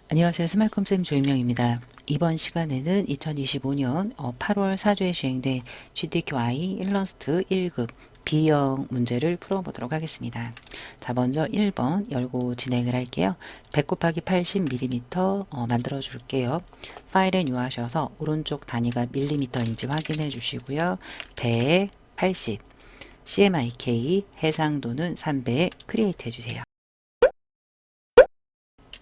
안녕하세요. 스말컴쌤 조인명입니다. 이번 시간에는 2025년 8월 4주에 시행된 GTQI 일러스트 1급 B형 문제를 풀어보도록 하겠습니다. 자, 먼저 1번 열고 진행을 할게요. 100 곱하기 80mm 만들어 줄게요. 파일에 뉴하셔서 오른쪽 단위가 밀리미터인지 확인해 주시고요. 100, 80, CMYK, 해상도는 300 크리에이트 해주세요.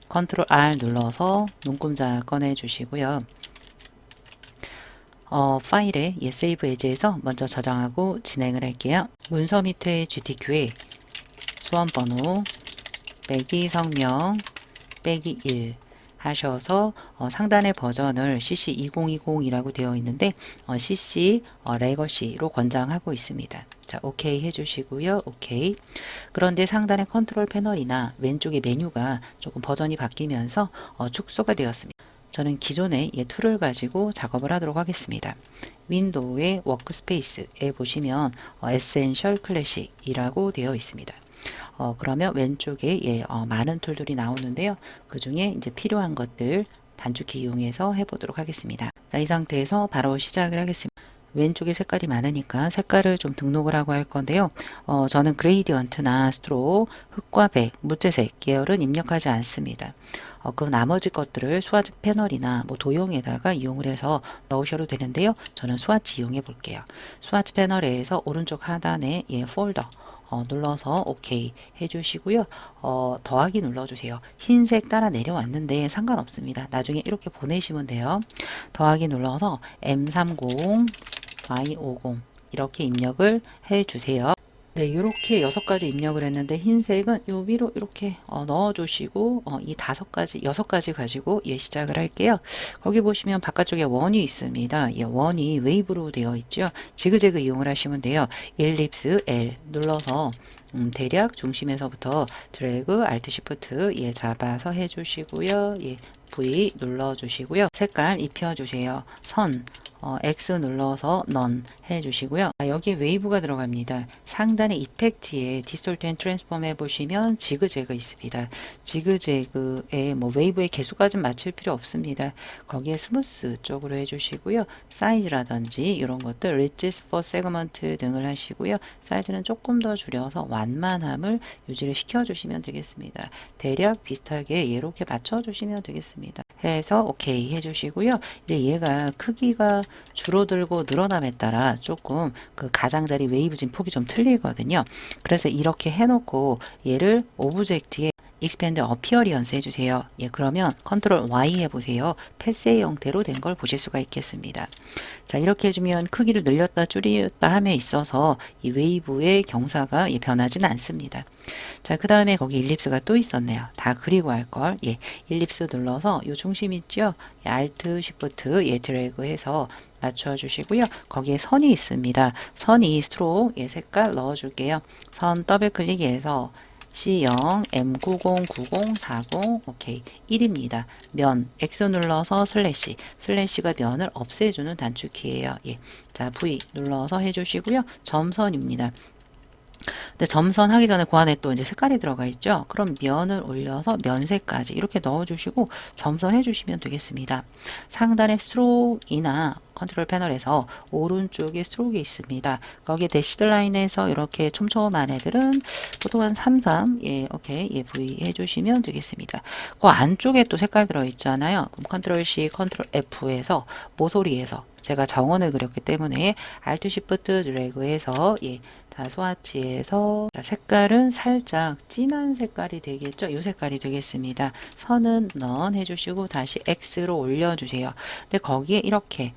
컨트롤 R 눌러서 눈금자 꺼내 주시고요. 파일에 세이브 에즈에서 먼저 저장하고 진행을 할게요. 문서 밑에 GTQ에 수험번호 빼기 성명 빼기 1 하셔서 상단의 버전을 CC2020이라고 되어 있는데 CC 레거시로 권장하고 있습니다. 자, 오케이 해주시고요. 오케이. 그런데 상단의 컨트롤 패널이나 왼쪽의 메뉴가 조금 버전이 바뀌면서 축소가 되었습니다. 저는 기존의 툴을 가지고 작업을 하도록 하겠습니다. 윈도우의 워크스페이스에 보시면 에센셜 클래식이라고 되어 있습니다. 그러면 왼쪽에 많은 툴들이 나오는데요. 그 중에 이제 필요한 것들 단축키 이용해서 해보도록 하겠습니다. 자, 이 상태에서 바로 시작을 하겠습니다. 왼쪽에 색깔이 많으니까 색깔을 좀 등록을 하고 할 건데요. 저는 그레이디언트나 스트로우, 흑과 백, 무채색 계열은 입력하지 않습니다. 그 나머지 것들을 스와치 패널이나 뭐 도형에다가 이용을 해서 넣으셔도 되는데요. 저는 스와치 이용해 볼게요. 스와치 패널에서 오른쪽 하단에 폴더 눌러서 OK 해주시고요. 더하기 눌러주세요. 흰색 따라 내려왔는데 상관없습니다. 나중에 이렇게 보내시면 돼요. 더하기 눌러서 M30, Y50 이렇게 입력을 해주세요. 네, 이렇게 6가지 입력을 했는데 흰색은 요 위로 이렇게 넣어주시고 이 5가지, 6가지 가지고 시작을 할게요. 거기 보시면 바깥쪽에 원이 있습니다. 원이 웨이브로 되어 있죠. 지그재그 이용을 하시면 돼요. 일립스 L 눌러서 대략 중심에서부터 드래그, 알트, 시프트 잡아서 해주시고요. V 눌러주시고요. 색깔 입혀주세요. 선 X 눌러서 넌 해주시고요. 여기 웨이브가 들어갑니다. 상단의 이펙트에 디솔트 앤 트랜스폼 해보시면 지그재그 있습니다. 지그재그에 뭐 웨이브의 개수가 좀 맞출 필요 없습니다. 거기에 스무스 쪽으로 해주시고요. 사이즈라든지 이런 것들 리치스 포 세그먼트 등을 하시고요. 사이즈는 조금 더 줄여서 완만함을 유지를 시켜주시면 되겠습니다. 대략 비슷하게 이렇게 맞춰주시면 되겠습니다. 해서 오케이 해주시고요. 이제 얘가 크기가 줄어들고 늘어남에 따라 조금 그 가장자리 웨이브진 폭이 좀 틀리거든요. 그래서 이렇게 해놓고 얘를 오브젝트에 익스펜드 어피어리언스 해주세요. 그러면 컨트롤 Y 해보세요. 패스의 형태로 된 걸 보실 수가 있겠습니다. 자, 이렇게 해주면 크기를 늘렸다 줄였다 함에 있어서 이 웨이브의 경사가 변하지는 않습니다. 자, 그 다음에 거기 일립스가 또 있었네요. 다 그리고 할 걸. 일립스 눌러서 요 중심 있죠? Alt, Shift, 드래그 해서 맞춰 주시고요. 거기에 선이 있습니다. 선이 스트로크 색깔 넣어 줄게요. 선 더블 클릭해서 C0, M909040, 오케이. 1입니다. 면, X 눌러서 슬래시, 슬래시가 면을 없애주는 단축키예요. 자, V 눌러서 해주시고요. 점선입니다. 근데 점선 하기 전에 그 안에 또 이제 색깔이 들어가 있죠. 그럼 면을 올려서 면색까지 이렇게 넣어주시고 점선 해주시면 되겠습니다. 상단에 스트로크이나 컨트롤 패널에서 오른쪽에 스트로크 있습니다. 거기에 대시드 라인에서 이렇게 촘촘한 애들은 보통 한 33, 오케이, V 해주시면 되겠습니다. 그 안쪽에 또 색깔 들어있잖아요. 그럼 컨트롤 C, 컨트롤 F에서 모서리에서 제가 정원을 그렸기 때문에 Alt Shift 드래그해서 자, 스와치에서 색깔은 살짝 진한 색깔이 되겠죠? 이 색깔이 되겠습니다. 선은 넌 해주시고 다시 X로 올려주세요. 근데 거기에 이렇게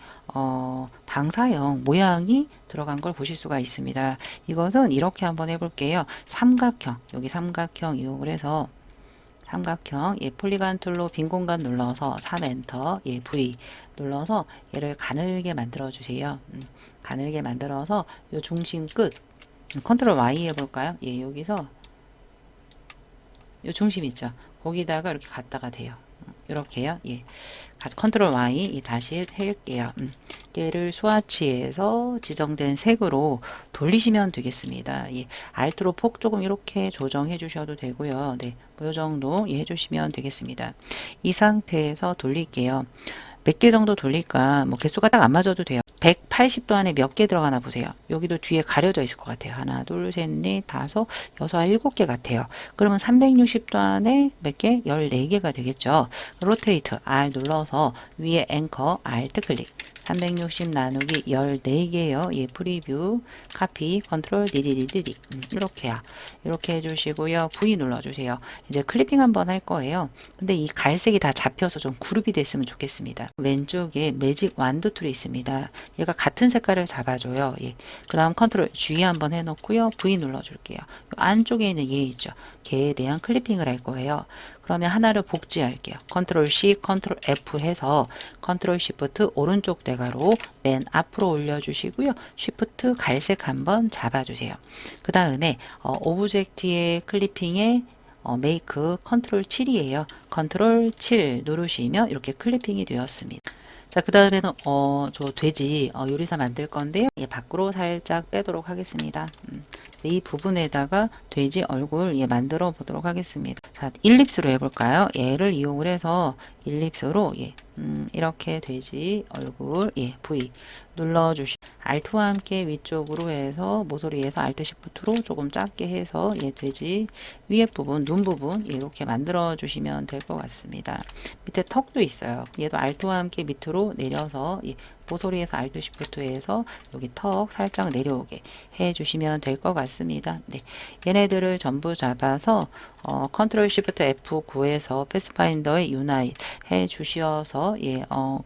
방사형 모양이 들어간 걸 보실 수가 있습니다. 이것은 이렇게 한번 해볼게요. 삼각형, 여기 삼각형 이용을 해서 삼각형, 폴리간 툴로 빈 공간 눌러서 3엔터, V 눌러서 얘를 가늘게 만들어 주세요. 가늘게 만들어서 요 중심 끝, 컨트롤 Y 해볼까요? 여기서 요 중심 있죠? 거기다가 이렇게 갖다가 대요. 이렇게요. 예. 컨트롤 Y 다시 할게요. 얘를 스와치에서 지정된 색으로 돌리시면 되겠습니다. 예. 알트로 폭 조금 이렇게 조정해 주셔도 되고요. 네. 뭐 이 정도 예, 해주시면 되겠습니다. 이 상태에서 돌릴게요. 몇 개 정도 돌릴까? 뭐 개수가 딱 안 맞아도 돼요. 180도 안에 몇 개 들어가나 보세요. 여기도 뒤에 가려져 있을 것 같아요. 하나, 둘, 셋, 넷, 다섯, 여섯, 일곱 개 같아요. 그러면 360도 안에 몇 개? 14개가 되겠죠. 로테이트 R 눌러서 위에 앵커 Alt 클릭. 360 나누기 14개요. 예, 프리뷰, 카피, 컨트롤, 디디디디디. 이렇게요. 이렇게 해주시고요. V 눌러주세요. 이제 클리핑 한번 할 거예요. 근데 이 갈색이 다 잡혀서 좀 그룹이 됐으면 좋겠습니다. 왼쪽에 매직 완드 툴이 있습니다. 얘가 같은 색깔을 잡아줘요. 예. 그 다음 컨트롤 G 한번 해놓고요. V 눌러줄게요. 안쪽에 있는 얘 있죠. 걔에 대한 클리핑을 할 거예요. 그러면 하나를 복제할게요. 컨트롤 C, 컨트롤 F 해서 컨트롤 시프트 오른쪽 대가로 맨 앞으로 올려주시고요. 쉬프트 갈색 한번 잡아주세요. 그 다음에 오브젝트의 클리핑에 메이크 컨트롤 7이에요. 컨트롤 7 누르시면 이렇게 클리핑이 되었습니다. 자, 그 다음에는 저 돼지 요리사 만들 건데요. 예, 밖으로 살짝 빼도록 하겠습니다. 이 부분에다가 돼지 얼굴 예, 만들어 보도록 하겠습니다. 자, 일립스로 해볼까요? 얘를 이용을 해서 일립스로 예, 이렇게 돼지 얼굴 예, V 눌러주시. Alt와 함께 위쪽으로 해서 모서리에서 Alt Shift로 조금 작게 해서 예, 돼지 위에 부분, 눈 부분 이렇게 만들어 주시면 될 것 같습니다. 밑에 턱도 있어요. 얘도 Alt와 함께 밑으로 내려서 예, 모서리에서 Alt Shift에서 여기 턱 살짝 내려오게 해주시면 될 것 같습니다. 네, 얘네들을 전부 잡아서 컨트롤 시프트 F9에서 패스파인더에 유나잇 해주셔서 예,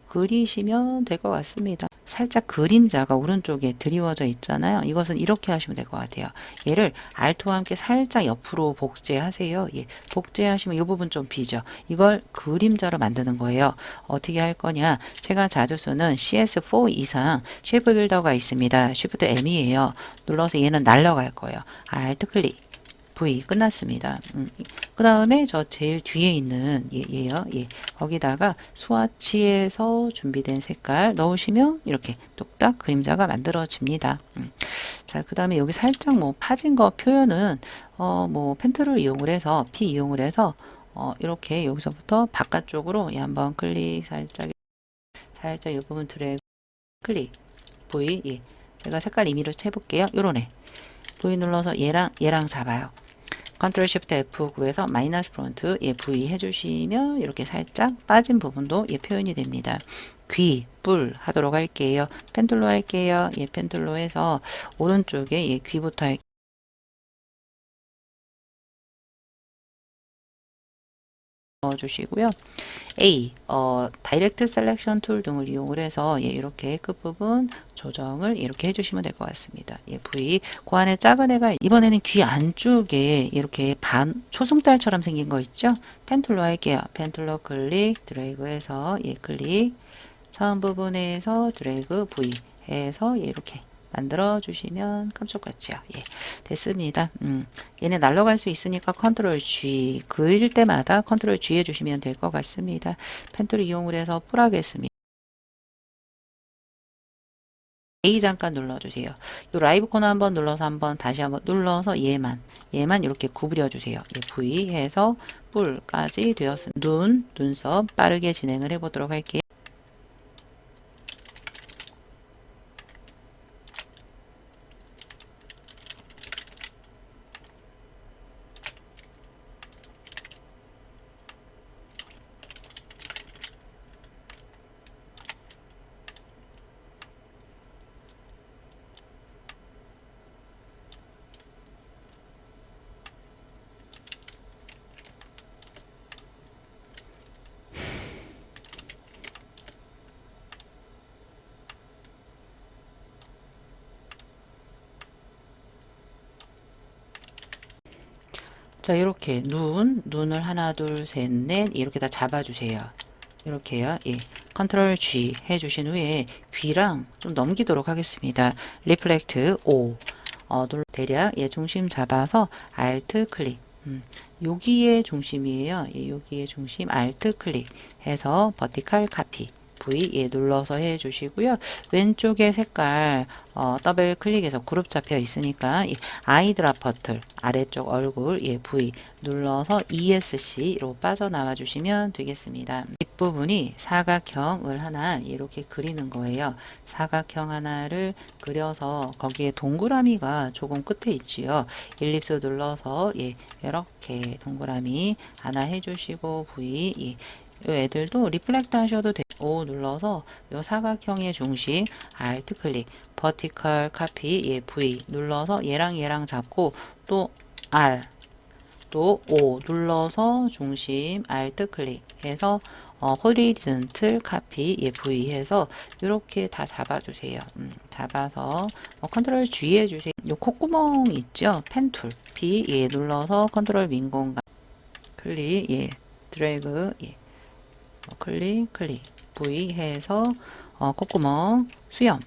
그리시면 될 것 같습니다. 살짝 그림자가 오른쪽에 드리워져 있잖아요. 이것은 이렇게 하시면 될 것 같아요. 얘를 Alt와 함께 살짝 옆으로 복제하세요. 예, 복제하시면 이 부분 좀 비죠. 이걸 그림자로 만드는 거예요. 어떻게 할 거냐? 제가 자주 쓰는 CS4 이상 쉐이프 빌더가 있습니다. Shift M이에요. 눌러서 얘는 날라갈 거예요. Alt 클릭. V 끝났습니다. 그 다음에 저 제일 뒤에 있는 얘요. 예. 거기다가 스와치에서 준비된 색깔 넣으시면 이렇게 뚝딱 그림자가 만들어집니다. 자, 그 다음에 여기 살짝 뭐 파진 거 표현은 뭐 펜틀을 이용을 해서 P 이용을 해서 이렇게 여기서부터 바깥쪽으로 예, 한번 클릭 살짝 이 부분 드래그 클릭 V 예. 제가 색깔 임의로 해볼게요. 요런 애 V 눌러서 얘랑 잡아요. 컨트롤 시프트 F9에서 마이너스 프론트 예, V 해주시면 이렇게 살짝 빠진 부분도 예, 표현이 됩니다. 귀, 뿔 하도록 할게요. 펜툴로 할게요. 예, 펜툴로 해서 오른쪽에 예, 귀부터 할게요. 넣어주시고요. A, 다이렉트 셀렉션 툴 등을 이용을 해서 예, 이렇게 끝부분 조정을 이렇게 해주시면 될 것 같습니다. 예, V, 그 안에 작은 애가 이번에는 귀 안쪽에 이렇게 초승달처럼 생긴 거 있죠? 펜툴로 할게요. 펜툴로 클릭, 드래그해서 예, 클릭, 처음 부분에서 드래그 V 해서 예, 이렇게 만들어 주시면 깜짝같이요. 예, 됐습니다. 얘네 날아갈 수 있으니까 컨트롤 G 그릴 때마다 컨트롤 G 해주시면 될 것 같습니다. 펜툴 이용을 해서 풀하겠습니다. A 잠깐 눌러주세요. 이 라이브 코너 한번 눌러서 한번 다시 한번 눌러서 얘만 이렇게 구부려 주세요. 예, V 해서 뿔까지 되었습니다. 눈썹 빠르게 진행을 해보도록 할게요. 자, 이렇게 눈을 하나, 둘, 셋, 넷 이렇게 다 잡아주세요. 이렇게요. 예. 컨트롤 G 해주신 후에 귀랑 좀 넘기도록 하겠습니다. 리플렉트 O 대략 예, 중심 잡아서 Alt 클릭 여기에 중심이에요. 예, 여기에 중심 Alt 클릭해서 버티컬 카피 V 예, 눌러서 해주시고요. 왼쪽에 색깔 더블 클릭해서 그룹 잡혀 있으니까 예, 아이드랍 버튼 아래쪽 얼굴 예, V 눌러서 ESC로 빠져나와 주시면 되겠습니다. 뒷부분이 사각형을 하나 이렇게 그리는 거예요. 사각형 하나를 그려서 거기에 동그라미가 조금 끝에 있지요. 일립스 눌러서 예, 이렇게 동그라미 하나 해주시고 V 예, 요 애들도 리플렉트 하셔도 돼요. O 눌러서 요 사각형의 중심 Alt 클릭 버티컬 카피 예, V 눌러서 얘랑 잡고 또 R 또 O 눌러서 중심 Alt 클릭해서 호리즌틀 카피 예, V 해서 이렇게 다 잡아주세요. 잡아서 컨트롤 G 해주세요. 요 콧구멍 있죠? 펜 툴 P 예, 눌러서 컨트롤 민 공간 클릭 예, 드래그 예, 클릭 V 해서 콧구멍 수염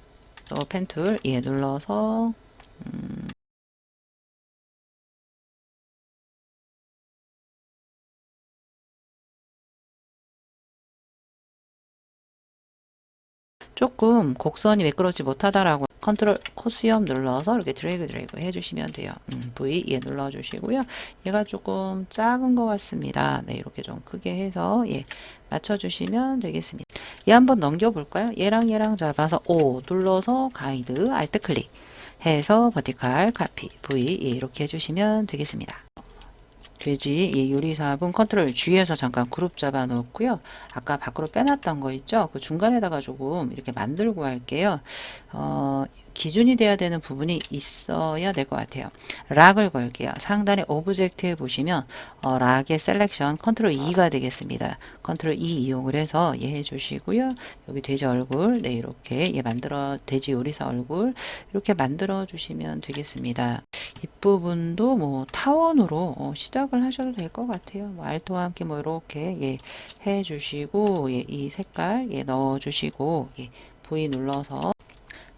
또 펜 툴 예, 눌러서 조금 곡선이 매끄럽지 못하다라고 컨트롤 코수염 눌러서 이렇게 드래그 해주시면 돼요. V 예 눌러주시고요. 얘가 조금 작은 것 같습니다. 네, 이렇게 좀 크게 해서 예 맞춰주시면 되겠습니다. 얘 한번 넘겨볼까요? 얘랑 잡아서 O 눌러서 가이드 Alt 클릭 해서 버티컬 카피 V 예, 이렇게 해주시면 되겠습니다. 돼지 예, 요리사분 컨트롤 G에서 잠깐 그룹 잡아 놓고요. 아까 밖으로 빼놨던 거 있죠? 그 중간에다가 조금 이렇게 만들고 할게요. 기준이 돼야 되는 부분이 있어야 될 것 같아요. 락을 걸게요. 상단에 오브젝트에 보시면 락의 셀렉션 컨트롤 E가 되겠습니다. 컨트롤 E 이용을 해서 예 해주시고요. 여기 돼지 얼굴 네 이렇게 예 만들어 돼지 요리사 얼굴 이렇게 만들어 주시면 되겠습니다. 뒷부분도 뭐 타원으로 시작을 하셔도 될 것 같아요. 뭐 알토와 함께 뭐 이렇게 예 해주시고 예, 이 색깔 예 넣어주시고 예, V 눌러서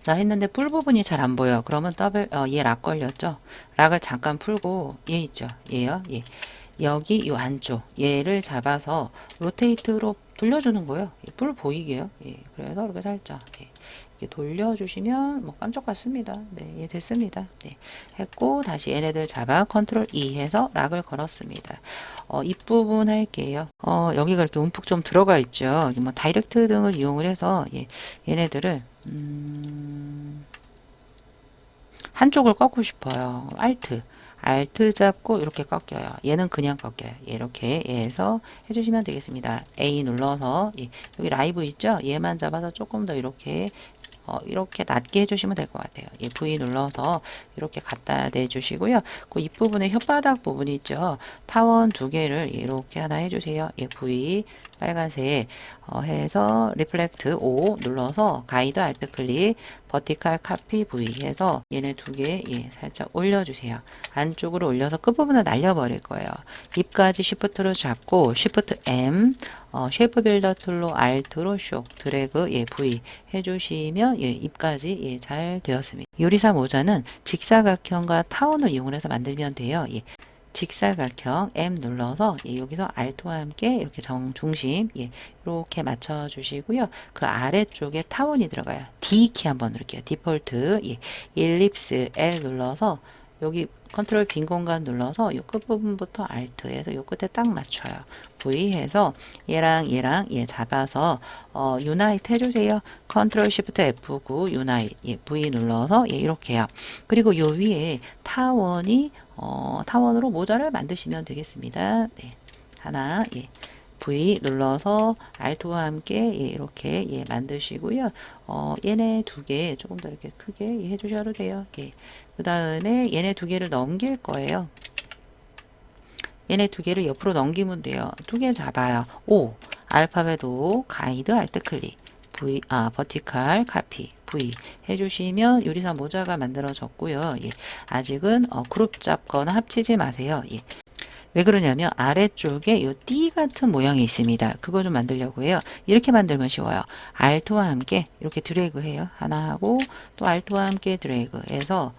자 했는데 뿔 부분이 잘 안 보여. 그러면 더블 얘 락 걸렸죠. 락을 잠깐 풀고 얘 있죠. 얘요. 예. 여기 요 안쪽 얘를 잡아서 로테이트로 돌려주는 거예요. 뿔 보이게요. 예. 그래서 이렇게 살짝 예. 이렇게 돌려주시면 뭐 깜짝 같습니다. 네, 예, 됐습니다. 네, 했고 다시 얘네들 잡아 컨트롤 E 해서 락을 걸었습니다. 입부분 할게요. 여기가 이렇게 움푹 좀 들어가 있죠. 뭐 다이렉트 등을 이용을 해서 예, 얘네들을 한쪽을 꺾고 싶어요. 알트 잡고 이렇게 꺾여요. 얘는 그냥 꺾여요. 이렇게 해서 해주시면 되겠습니다. A 눌러서 예, 여기 라이브 있죠? 얘만 잡아서 조금 더 이렇게 낮게 해주시면 될 것 같아요. 예, V 눌러서 이렇게 갖다 대주시고요. 그 윗부분에 혓바닥 부분이 있죠. 타원 두 개를 이렇게 하나 해주세요. 예, V 빨간색 해서 리플렉트 O 눌러서 가이드 알트 클릭 버티컬 카피 V 해서 얘네 두 개 예, 살짝 올려주세요. 안쪽으로 올려서 끝부분을 날려버릴 거예요. 입까지 Shift로 잡고 Shift M 쉐이프 빌더 툴로 Alt로 쇼 드래그 예, V 해주시면 예, 입까지 예, 잘 되었습니다. 요리사 모자는 직사각형과 타원을 이용해서 만들면 돼요. 예. 직사각형 M 눌러서 예, 여기서 Alt와 함께 이렇게 중심 예, 이렇게 맞춰 주시고요. 그 아래쪽에 타원이 들어가요. D키 한번 누를게요. 디폴트 예, 일립스 L 눌러서 여기 컨트롤 빈 공간 눌러서 이 끝부분부터 Alt해서 이 끝에 딱 맞춰요. V 해서 얘랑 얘 잡아서 유나이트 해주세요. 컨트롤 시프트 F9 유나이트 예, V 눌러서 예, 이렇게 해요. 그리고 요 위에 타원으로 모자를 만드시면 되겠습니다. 네. 하나 예. V 눌러서 Alt와 함께 예, 이렇게 예, 만드시고요. 얘네 두 개 조금 더 이렇게 크게 예, 해주셔도 돼요. 예. 그 다음에 얘네 두 개를 넘길 거예요. 얘네 두 개를 옆으로 넘기면 돼요. 두 개 잡아요. O 알파벳 O 가이드 알트 클릭 V 버티컬 카피 V 해주시면 요리사 모자가 만들어졌고요. 예. 아직은 그룹 잡거나 합치지 마세요. 예. 왜 그러냐면 아래쪽에 이 띠 같은 모양이 있습니다. 그거 좀 만들려고 해요. 이렇게 만들면 쉬워요. Alt와 함께 이렇게 드래그 해요. 하나 하고 또 Alt와 함께 드래그 해서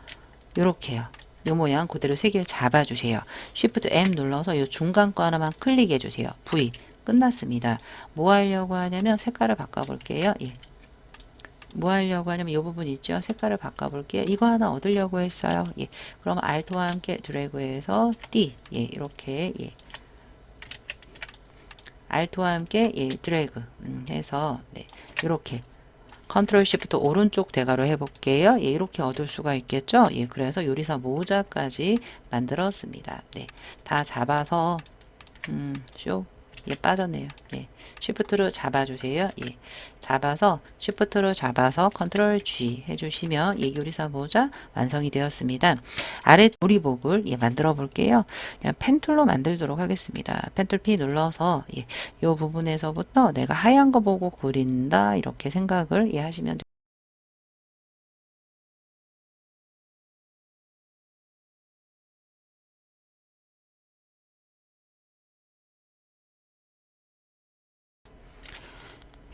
이렇게 해요. 요 모양 그대로 세 개를 잡아주세요. Shift M 눌러서 요 중간 거 하나만 클릭해 주세요. V 끝났습니다. 뭐 하려고 하냐면 색깔을 바꿔볼게요. 예. 뭐 하려고 하냐면 이 부분 있죠? 색깔을 바꿔볼게요. 이거 하나 얻으려고 했어요. 예. 그럼 Alt와 함께 드래그해서 D 예, 이렇게 예. Alt와 함께 예, 드래그 해서 네, 이렇게 컨트롤 시프트 오른쪽 대괄호 해볼게요. 예, 이렇게 얻을 수가 있겠죠? 예, 그래서 요리사 모자까지 만들었습니다. 네, 다 잡아서 쇼 예, 빠졌네요. 예, 쉬프트로 잡아주세요. 예, 잡아서 쉬프트로 잡아서 컨트롤 G 해주시면 예, 요리사 모자 완성이 되었습니다. 아래 조리복을 예, 만들어 볼게요. 그냥 펜 툴로 만들도록 하겠습니다. 펜 툴 P 눌러서 예, 요 부분에서부터 내가 하얀 거 보고 그린다 이렇게 생각을 예, 하시면 됩니다.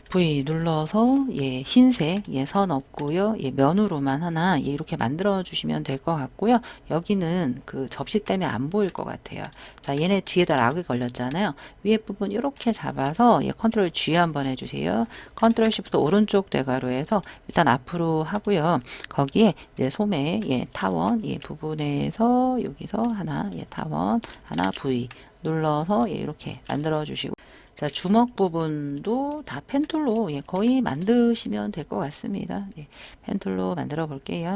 V 눌러서 예, 흰색 예, 선 없고요. 예, 면으로만 하나 예, 이렇게 만들어 주시면 될 것 같고요. 여기는 그 접시 때문에 안 보일 것 같아요. 자, 얘네 뒤에다 락이 걸렸잖아요. 위에 부분 이렇게 잡아서 예, 컨트롤 G 한번 해주세요. 컨트롤 Shift 오른쪽 대괄호에서 일단 앞으로 하고요. 거기에 이제 소매 예, 타원 예, 부분에서 여기서 하나 예, 타원 하나 V 눌러서 예, 이렇게 만들어 주시고 자, 주먹 부분도 다 펜툴로 예, 거의 만드시면 될 것 같습니다. 예, 펜툴로 만들어 볼게요.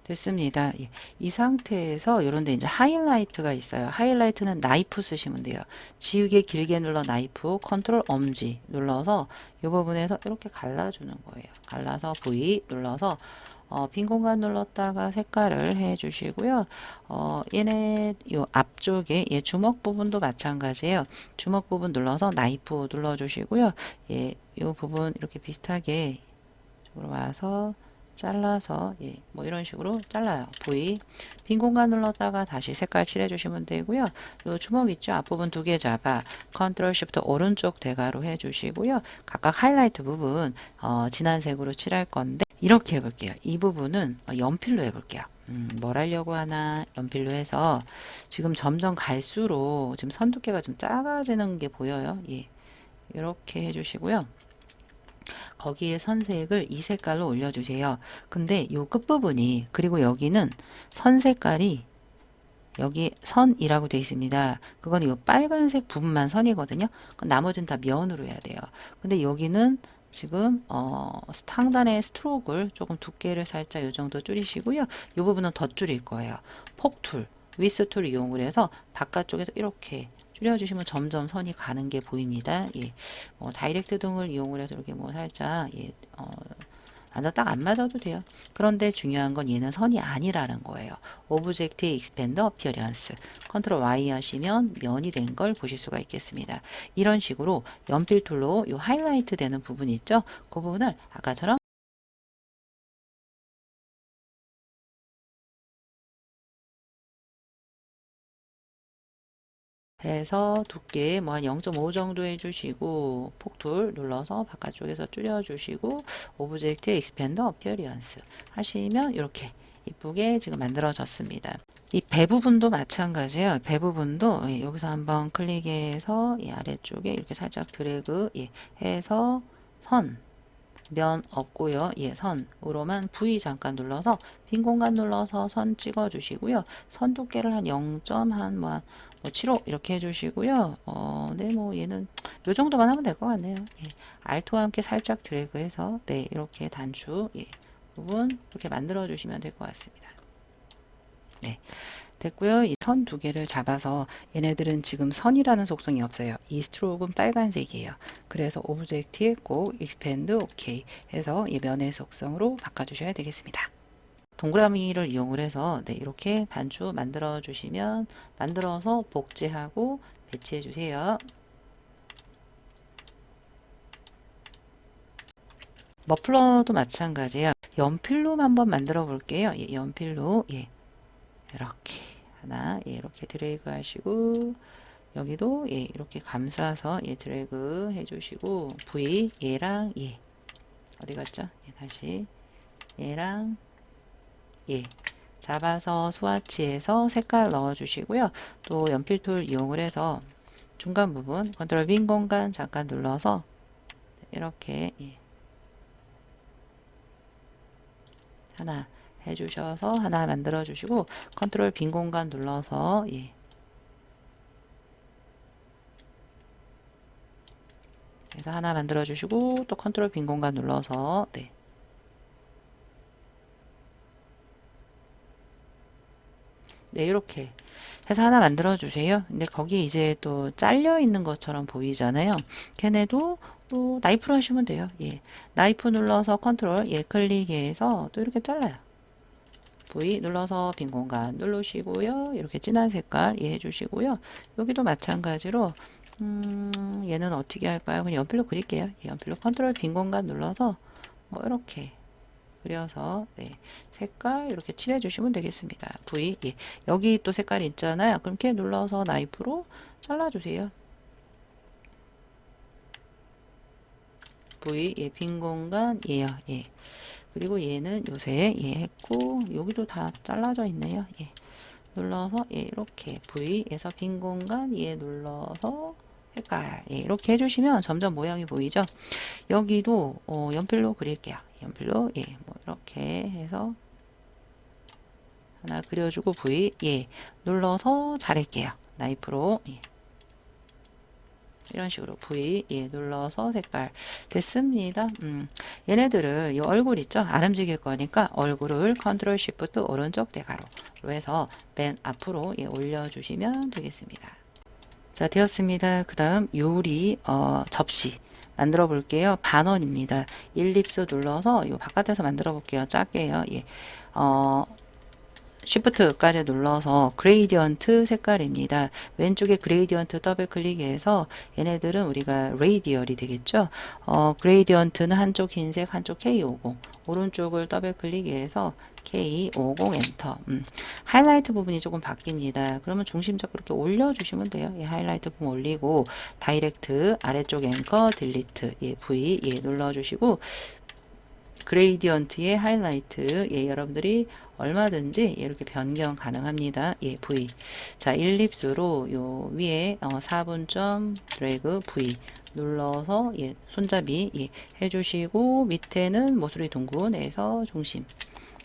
됐습니다. 예, 이 상태에서 이런데 이제 하이라이트가 있어요. 하이라이트는 나이프 쓰시면 돼요. 지우개 길게 눌러 나이프, 컨트롤 엄지 눌러서 이 부분에서 이렇게 갈라주는 거예요. 갈라서 V 눌러서 빈 공간 눌렀다가 색깔을 해 주시고요. 얘네 요 앞쪽에 얘 주먹 부분도 마찬가지예요. 주먹 부분 눌러서 나이프 눌러 주시고요. 예, 요 부분 이렇게 비슷하게 이쪽으로 와서 잘라서 예, 뭐 이런 식으로 잘라요. V 빈 공간 눌렀다가 다시 색깔 칠해 주시면 되고요. 요 주먹 있죠? 앞부분 두 개 잡아 컨트롤 쉬프트 오른쪽 대괄호 해 주시고요. 각각 하이라이트 부분 진한 색으로 칠할 건데 이렇게 해볼게요. 이 부분은 연필로 해볼게요. 뭘 하려고 하나 연필로 해서 지금 점점 갈수록 지금 선 두께가 좀 작아지는 게 보여요. 예, 이렇게 해주시고요. 거기에 선색을 이 색깔로 올려주세요. 근데 요 끝부분이 그리고 여기는 선 색깔이 여기 선이라고 되어 있습니다. 그건 요 빨간색 부분만 선이거든요. 나머지는 다 면으로 해야 돼요. 근데 여기는 지금 상단의 스트로크를 조금 두께를 살짝 요 정도 줄이시고요. 요 부분은 더 줄일 거예요. 폭툴, 위스 툴 이용을 해서 바깥쪽에서 이렇게 줄여주시면 점점 선이 가는 게 보입니다. 예, 다이렉트 등을 이용을 해서 이렇게 뭐 살짝 예, 완전 딱 안 맞아도 돼요. 그런데 중요한 건 얘는 선이 아니라는 거예요. 오브젝트 익스펜드 어피어런스 컨트롤 Y 하시면 면이 된 걸 보실 수가 있겠습니다. 이런 식으로 연필 툴로 이 하이라이트 되는 부분 있죠? 그 부분을 아까처럼 해서 두께 뭐 한 0.5 정도 해주시고 폭툴 눌러서 바깥쪽에서 줄여주시고 오브젝트 익스펜더 어피어리언스 하시면 이렇게 이쁘게 지금 만들어졌습니다. 이 배 부분도 마찬가지예요. 배 부분도 예, 여기서 한번 클릭해서 이 아래쪽에 이렇게 살짝 드래그 예, 해서 선 면 없고요. 예, 선으로만 V 잠깐 눌러서 빈 공간 눌러서 선 찍어 주시고요. 선 두께를 한 0.75 이렇게 해 주시고요. 네, 뭐 얘는 요 정도만 하면 될 것 같네요. 예. 알토와 함께 살짝 드래그해서 네, 이렇게 단추 예, 부분 이렇게 만들어 주시면 될 것 같습니다. 네. 됐고요. 이 선 두 개를 잡아서 얘네들은 지금 선이라는 속성이 없어요. 이 스트로크는 빨간색이에요. 그래서 오브젝트에 꼭 익스펜드 오케이 해서 이 면의 속성으로 바꿔주셔야 되겠습니다. 동그라미를 이용을 해서 네, 이렇게 단추 만들어 주시면 만들어서 복제하고 배치해 주세요. 머플러도 마찬가지예요. 연필로 한번 만들어 볼게요. 예, 연필로 예, 이렇게 하나 예, 이렇게 드래그 하시고 여기도 예, 이렇게 감싸서 예, 드래그 해주시고 V 얘랑 예 어디 갔죠? 예, 다시 얘랑 예 잡아서 스와치해서 색깔 넣어주시고요. 또 연필툴 이용을 해서 중간 부분 컨트롤 빈 공간 잠깐 눌러서 이렇게 예, 하나 해주셔서 하나 만들어 주시고 컨트롤 빈 공간 눌러서 예. 그래서 하나 만들어 주시고 또 컨트롤 빈 공간 눌러서 네. 네, 이렇게 해서 하나 만들어 주세요. 근데 거기 이제 또 잘려 있는 것처럼 보이잖아요. 걔네도 또 나이프로 하시면 돼요. 예. 나이프 눌러서 컨트롤 예 클릭해서 또 이렇게 잘라요. V 눌러서 빈 공간 누르시고요. 이렇게 진한 색깔 예 해주시고요. 여기도 마찬가지로 얘는 어떻게 할까요? 그냥 연필로 그릴게요. 예, 연필로 컨트롤 빈 공간 눌러서 뭐 이렇게 그려서 네, 색깔 이렇게 칠해 주시면 되겠습니다. V 예, 여기 또 색깔 있잖아요. 그럼 이렇게 눌러서 나이프로 잘라 주세요. V 예, 빈 공간 예요. 예. 그리고 얘는 요새 예 했고 여기도 다 잘라져 있네요. 예. 눌러서 예, 이렇게 V에서 빈 공간 예 눌러서 색깔 예, 이렇게 해주시면 점점 모양이 보이죠. 여기도 연필로 그릴게요. 연필로 예, 뭐 이렇게 해서 하나 그려주고 V 예 눌러서 자를게요. 나이프로 예. 이런 식으로 V 예 눌러서 색깔 됐습니다. 얘네들을 이 얼굴 있죠? 안 움직일 거니까 얼굴을 컨트롤 쉬프트 오른쪽 대가로로 해서 맨 앞으로 예 올려주시면 되겠습니다. 자 되었습니다. 그 다음 요리 접시 만들어 볼게요. 반원입니다. 일립스 눌러서 요 바깥에서 만들어 볼게요. 작게요. 예. Shift까지 눌러서 그레이디언트 색깔입니다. 왼쪽에 그레이디언트 더블 클릭해서 얘네들은 우리가 레이디얼이 되겠죠. 그레이디언트는 한쪽 흰색 한쪽 K50 오른쪽을 더블 클릭해서 K50 엔터 하이라이트 부분이 조금 바뀝니다. 그러면 중심적 그렇게 올려주시면 돼요. 예, 하이라이트 부분 올리고 다이렉트 아래쪽 앵커 딜리트 예, V 예, 눌러주시고 그레이디언트의 하이라이트 예, 여러분들이 얼마든지 이렇게 변경 가능합니다. 예, V. 자, 일립스로 요 위에 4분점 드래그 V 눌러서 예, 손잡이 예, 해주시고 밑에는 모서리 둥근에서 중심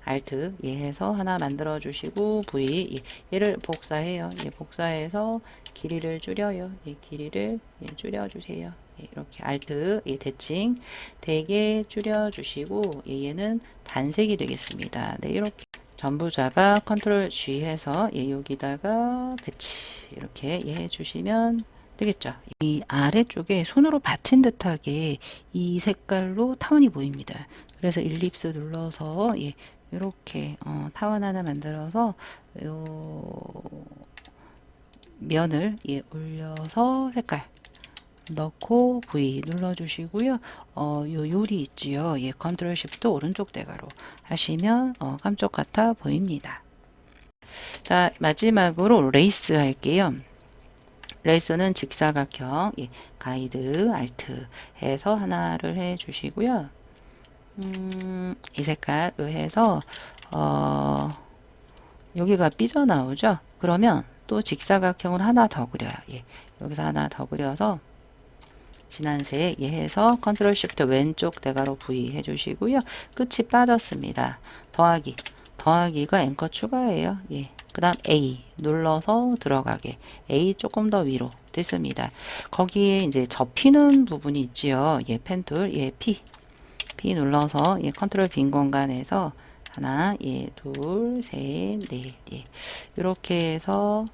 Alt 예, 해서 하나 만들어 주시고 V 예, 얘를 복사해요. 예, 복사해서 길이를 줄여요. 예, 길이를 예, 줄여 주세요. 예, 이렇게 Alt 예, 대칭 되게 줄여 주시고 예, 얘는 단색이 되겠습니다. 네, 이렇게 전부 잡아 컨트롤 G 해서 예, 여기다가 배치 이렇게 예, 해주시면 되겠죠. 이 아래쪽에 손으로 받친 듯하게 이 색깔로 타원이 보입니다. 그래서 일립스 눌러서 예, 이렇게 타원 하나 만들어서 요 면을 예, 올려서 색깔 넣고 V 눌러주시고요. 요 요리 있지요. 예, 컨트롤 쉬프트 오른쪽 대가로 하시면 깜짝 같아 보입니다. 자, 마지막으로 레이스 할게요. 레이스는 직사각형, 예, 가이드, 알트 해서 하나를 해주시고요. 이 색깔로 해서 여기가 삐져나오죠. 그러면 또 직사각형을 하나 더 그려요. 예, 여기서 하나 더 그려서 진한색 예 해서 컨트롤 쉬프트 왼쪽 대가로 V 해주시고요. 끝이 빠졌습니다. 더하기가 앵커 추가예요. 예. 그 다음 A 눌러서 들어가게 A 조금 더 위로 됐습니다. 거기에 이제 접히는 부분이 있지요. 예, 펜툴 예, P 눌러서 예, 컨트롤 빈 공간에서 하나 예, 둘, 셋, 넷 예. 이렇게 해서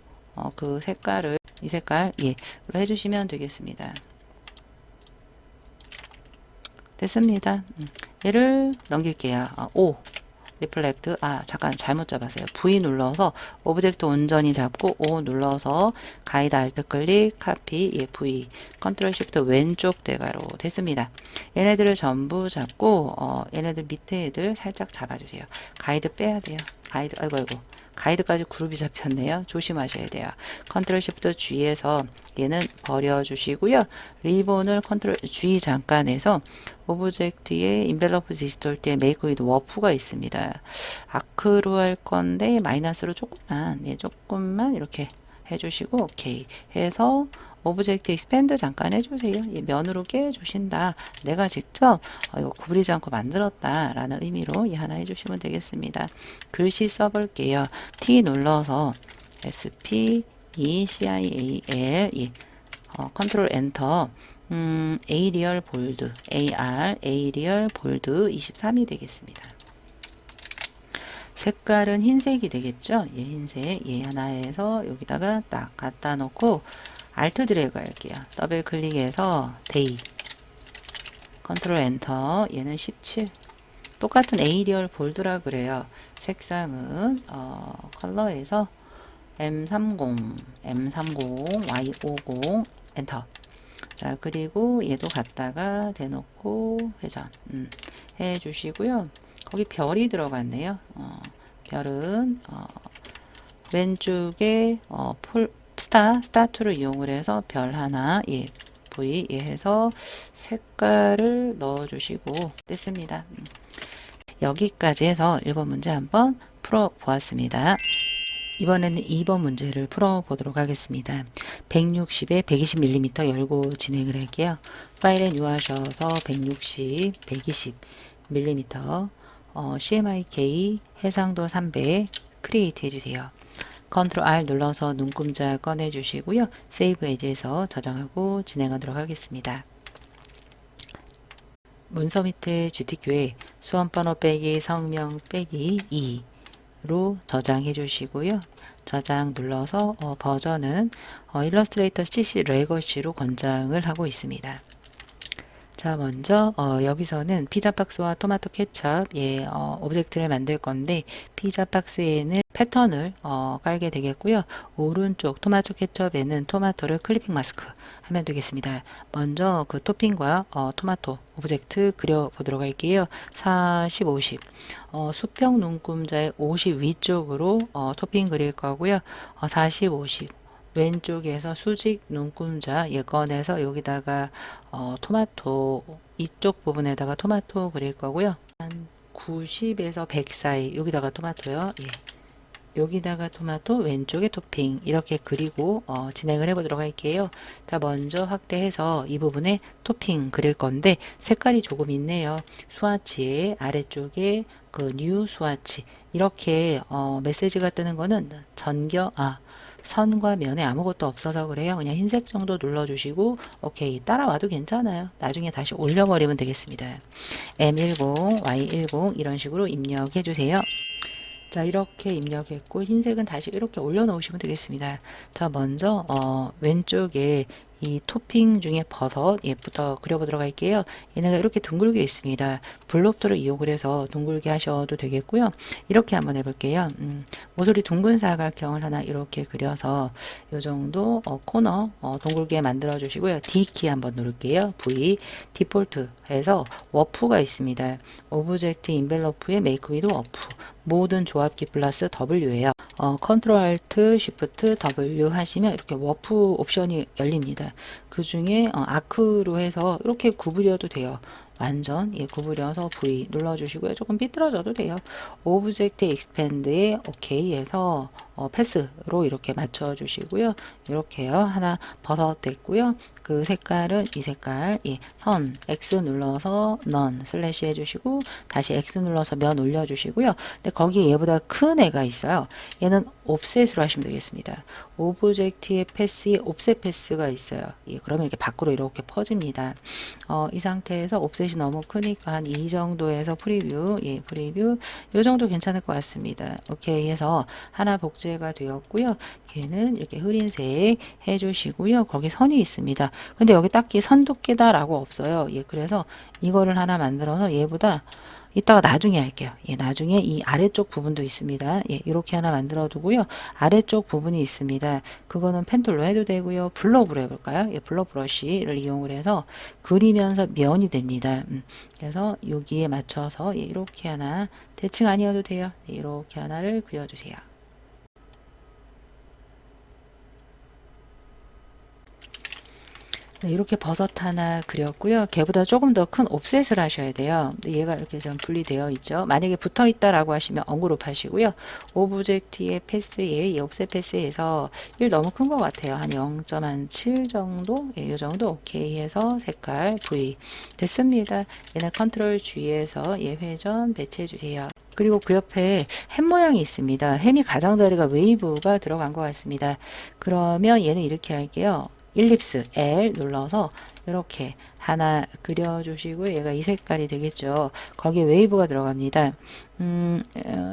그 색깔을 이 색깔 예, 해주시면 되겠습니다. 됐습니다. 얘를 넘길게요. 5 리플렉트, 잠깐 잘못 잡았어요. V 눌러서 오브젝트 온전히 잡고 O 눌러서 가이드 알트 클릭, 카피, V, 컨트롤 시프트 왼쪽 대괄호 됐습니다. 얘네들을 전부 잡고 얘네들 밑에 애들 살짝 잡아주세요. 가이드 빼야 돼요. 가이드, 아이고 가이드까지 그룹이 잡혔네요. 조심하셔야 돼요. 컨트롤 시프트 G에서 얘는 버려주시고요. 리본을 컨트롤 G 잠깐 해서 오브젝트에 인벨로프 디스톨트에 메이크 위드 워프가 있습니다. 아크로 할 건데 마이너스로 조금만 이렇게 해주시고 오케이 해서 오브젝트 익스펜드 잠깐 해주세요. 면으로 깨주신다. 내가 직접 이거 구부리지 않고 만들었다 라는 의미로 하나 해주시면 되겠습니다. 글씨 써볼게요. T 눌러서 SP ECIAL 컨트롤 엔터 에이리얼 볼드 AR 에이리얼 볼드 23이 되겠습니다. 색깔은 흰색이 되겠죠? 흰색 하나 해서 여기다가 딱 갖다 놓고 알트 드래그 할게요. 더블 클릭해서 데이 컨트롤 엔터 얘는 17 똑같은 에이리얼 볼드라 그래요. 색상은 컬러에서 M30 Y50 엔터. 자 그리고 얘도 갖다가 대놓고 회전 해 주시고요. 거기 별이 들어갔네요. 별은 왼쪽에 스타트를 이용을 해서 별 하나 V 해서 색깔을 넣어 주시고 됐습니다. 여기까지 해서 1번 문제 한번 풀어 보았습니다. 이번에는 2번 문제를 풀어보도록 하겠습니다. 160에 120mm 열고 진행을 할게요. 파일에 뉴하셔서 160, 120mm CMYK 해상도 300 크리에이트 해주세요. 컨트롤 R 눌러서 눈금자 꺼내주시고요. 세이브 에즈에서 저장하고 진행하도록 하겠습니다. 문서 밑에 GTQ에 수험번호 빼기 성명 빼기 2로 저장해 주시고요. 저장 눌러서 버전은 일러스트레이터 CC 레거시로 권장을 하고 있습니다. 자 먼저 여기서는 피자 박스와 토마토 케첩 오브젝트를 만들 건데 피자 박스에는 패턴을 깔게 되겠고요. 오른쪽 토마토 케첩에는 토마토를 클리핑 마스크 하면 되겠습니다. 먼저 그 토핑과 토마토 오브젝트 그려 보도록 할게요. 40, 50 수평 눈금자의 50 위쪽으로 토핑 그릴 거고요. 40, 50 왼쪽에서 수직 눈금자 꺼내서 여기다가 토마토 이쪽 부분에다가 토마토 그릴 거고요. 한 90에서 100 사이 여기다가 토마토요. 여기다가 토마토 왼쪽에 토핑 이렇게 그리고 진행을 해보도록 할게요. 자 먼저 확대해서 이 부분에 토핑 그릴 건데 색깔이 조금 있네요. 스와치의 아래쪽에 그 뉴 스와치 이렇게 메시지가 뜨는 거는 선과 면에 아무것도 없어서 그래요. 그냥 흰색 정도 눌러주시고 오케이 따라와도 괜찮아요. 나중에 다시 올려버리면 되겠습니다. M10, Y10 이런 식으로 입력해 주세요. 자 이렇게 입력했고 흰색은 다시 이렇게 올려 놓으시면 되겠습니다. 자 먼저 왼쪽에 이 토핑 중에 버섯부터 그려보도록 할게요. 얘네가 이렇게 둥글게 있습니다. 블록도를 이용을 해서 둥글게 하셔도 되겠고요. 이렇게 한번 해볼게요. 모서리 둥근 사각형을 하나 이렇게 그려서 이 정도 코너 둥글게 만들어 주시고요. D키 한번 누를게요. V 디폴트 해서 워프가 있습니다. 오브젝트 인벨로프에 메이크 위드 워프 모든 조합키 플러스 W예요. 컨트롤 알트 쉬프트 W 하시면 이렇게 워프 옵션이 열립니다. 그 중에 아크로 해서 이렇게 구부려도 돼요. 완전 구부려서 V 눌러주시고요. 조금 삐뚤어져도 돼요. 오브젝트 익스펜드에 오케이 해서 패스로 이렇게 맞춰주시고요. 이렇게요. 하나 버섯 됐고요. 그 색깔은 이 색깔 선 X 눌러서 넌 슬래시 해주시고 다시 X 눌러서 면 올려주시고요. 근데 거기에 얘보다 큰 애가 있어요. 얘는 옵셋으로 하시면 되겠습니다. 오브젝트의 패스에 옵셋 패스가 있어요. 그러면 이렇게 밖으로 이렇게 퍼집니다. 이 상태에서 옵셋이 너무 크니까 한 이 정도에서 프리뷰 프리뷰 이 정도 괜찮을 것 같습니다. 오케이 해서 하나 복제가 되었고요. 얘는 이렇게 흐린색 해주시고요. 거기 선이 있습니다. 근데 여기 딱히 선 두께다 라고 없어요. 그래서 이거를 하나 만들어서 얘보다 이따가 나중에 할게요. 예, 나중에 이 아래쪽 부분도 있습니다. 예, 이렇게 하나 만들어 두고요. 아래쪽 부분이 있습니다. 그거는 펜툴로 해도 되고요. 블러브로 해볼까요? 예, 블러 브러쉬를 이용을 해서 그리면서 면이 됩니다. 그래서 여기에 맞춰서 예, 이렇게 하나 대칭 아니어도 돼요. 예, 이렇게 하나를 그려주세요. 네, 이렇게 버섯 하나 그렸고요. 걔보다 조금 더 큰 옵셋을 하셔야 돼요. 근데 얘가 이렇게 좀 분리되어 있죠. 만약에 붙어 있다라고 하시면 언그룹 하시고요. 오브젝트의 패스에, 이 옵셋 패스에서 1 너무 큰 것 같아요. 한 0.7 정도? 예, 이 정도 오케이 해서 색깔 V 됐습니다. 얘는 컨트롤 G에서 얘 회전 배치해 주세요. 그리고 그 옆에 햄 모양이 있습니다. 햄이 가장자리가 웨이브가 들어간 것 같습니다. 그러면 얘는 이렇게 할게요. 일립스 L 눌러서 이렇게 하나 그려주시고 얘가 이 색깔이 되겠죠. 거기에 웨이브가 들어갑니다.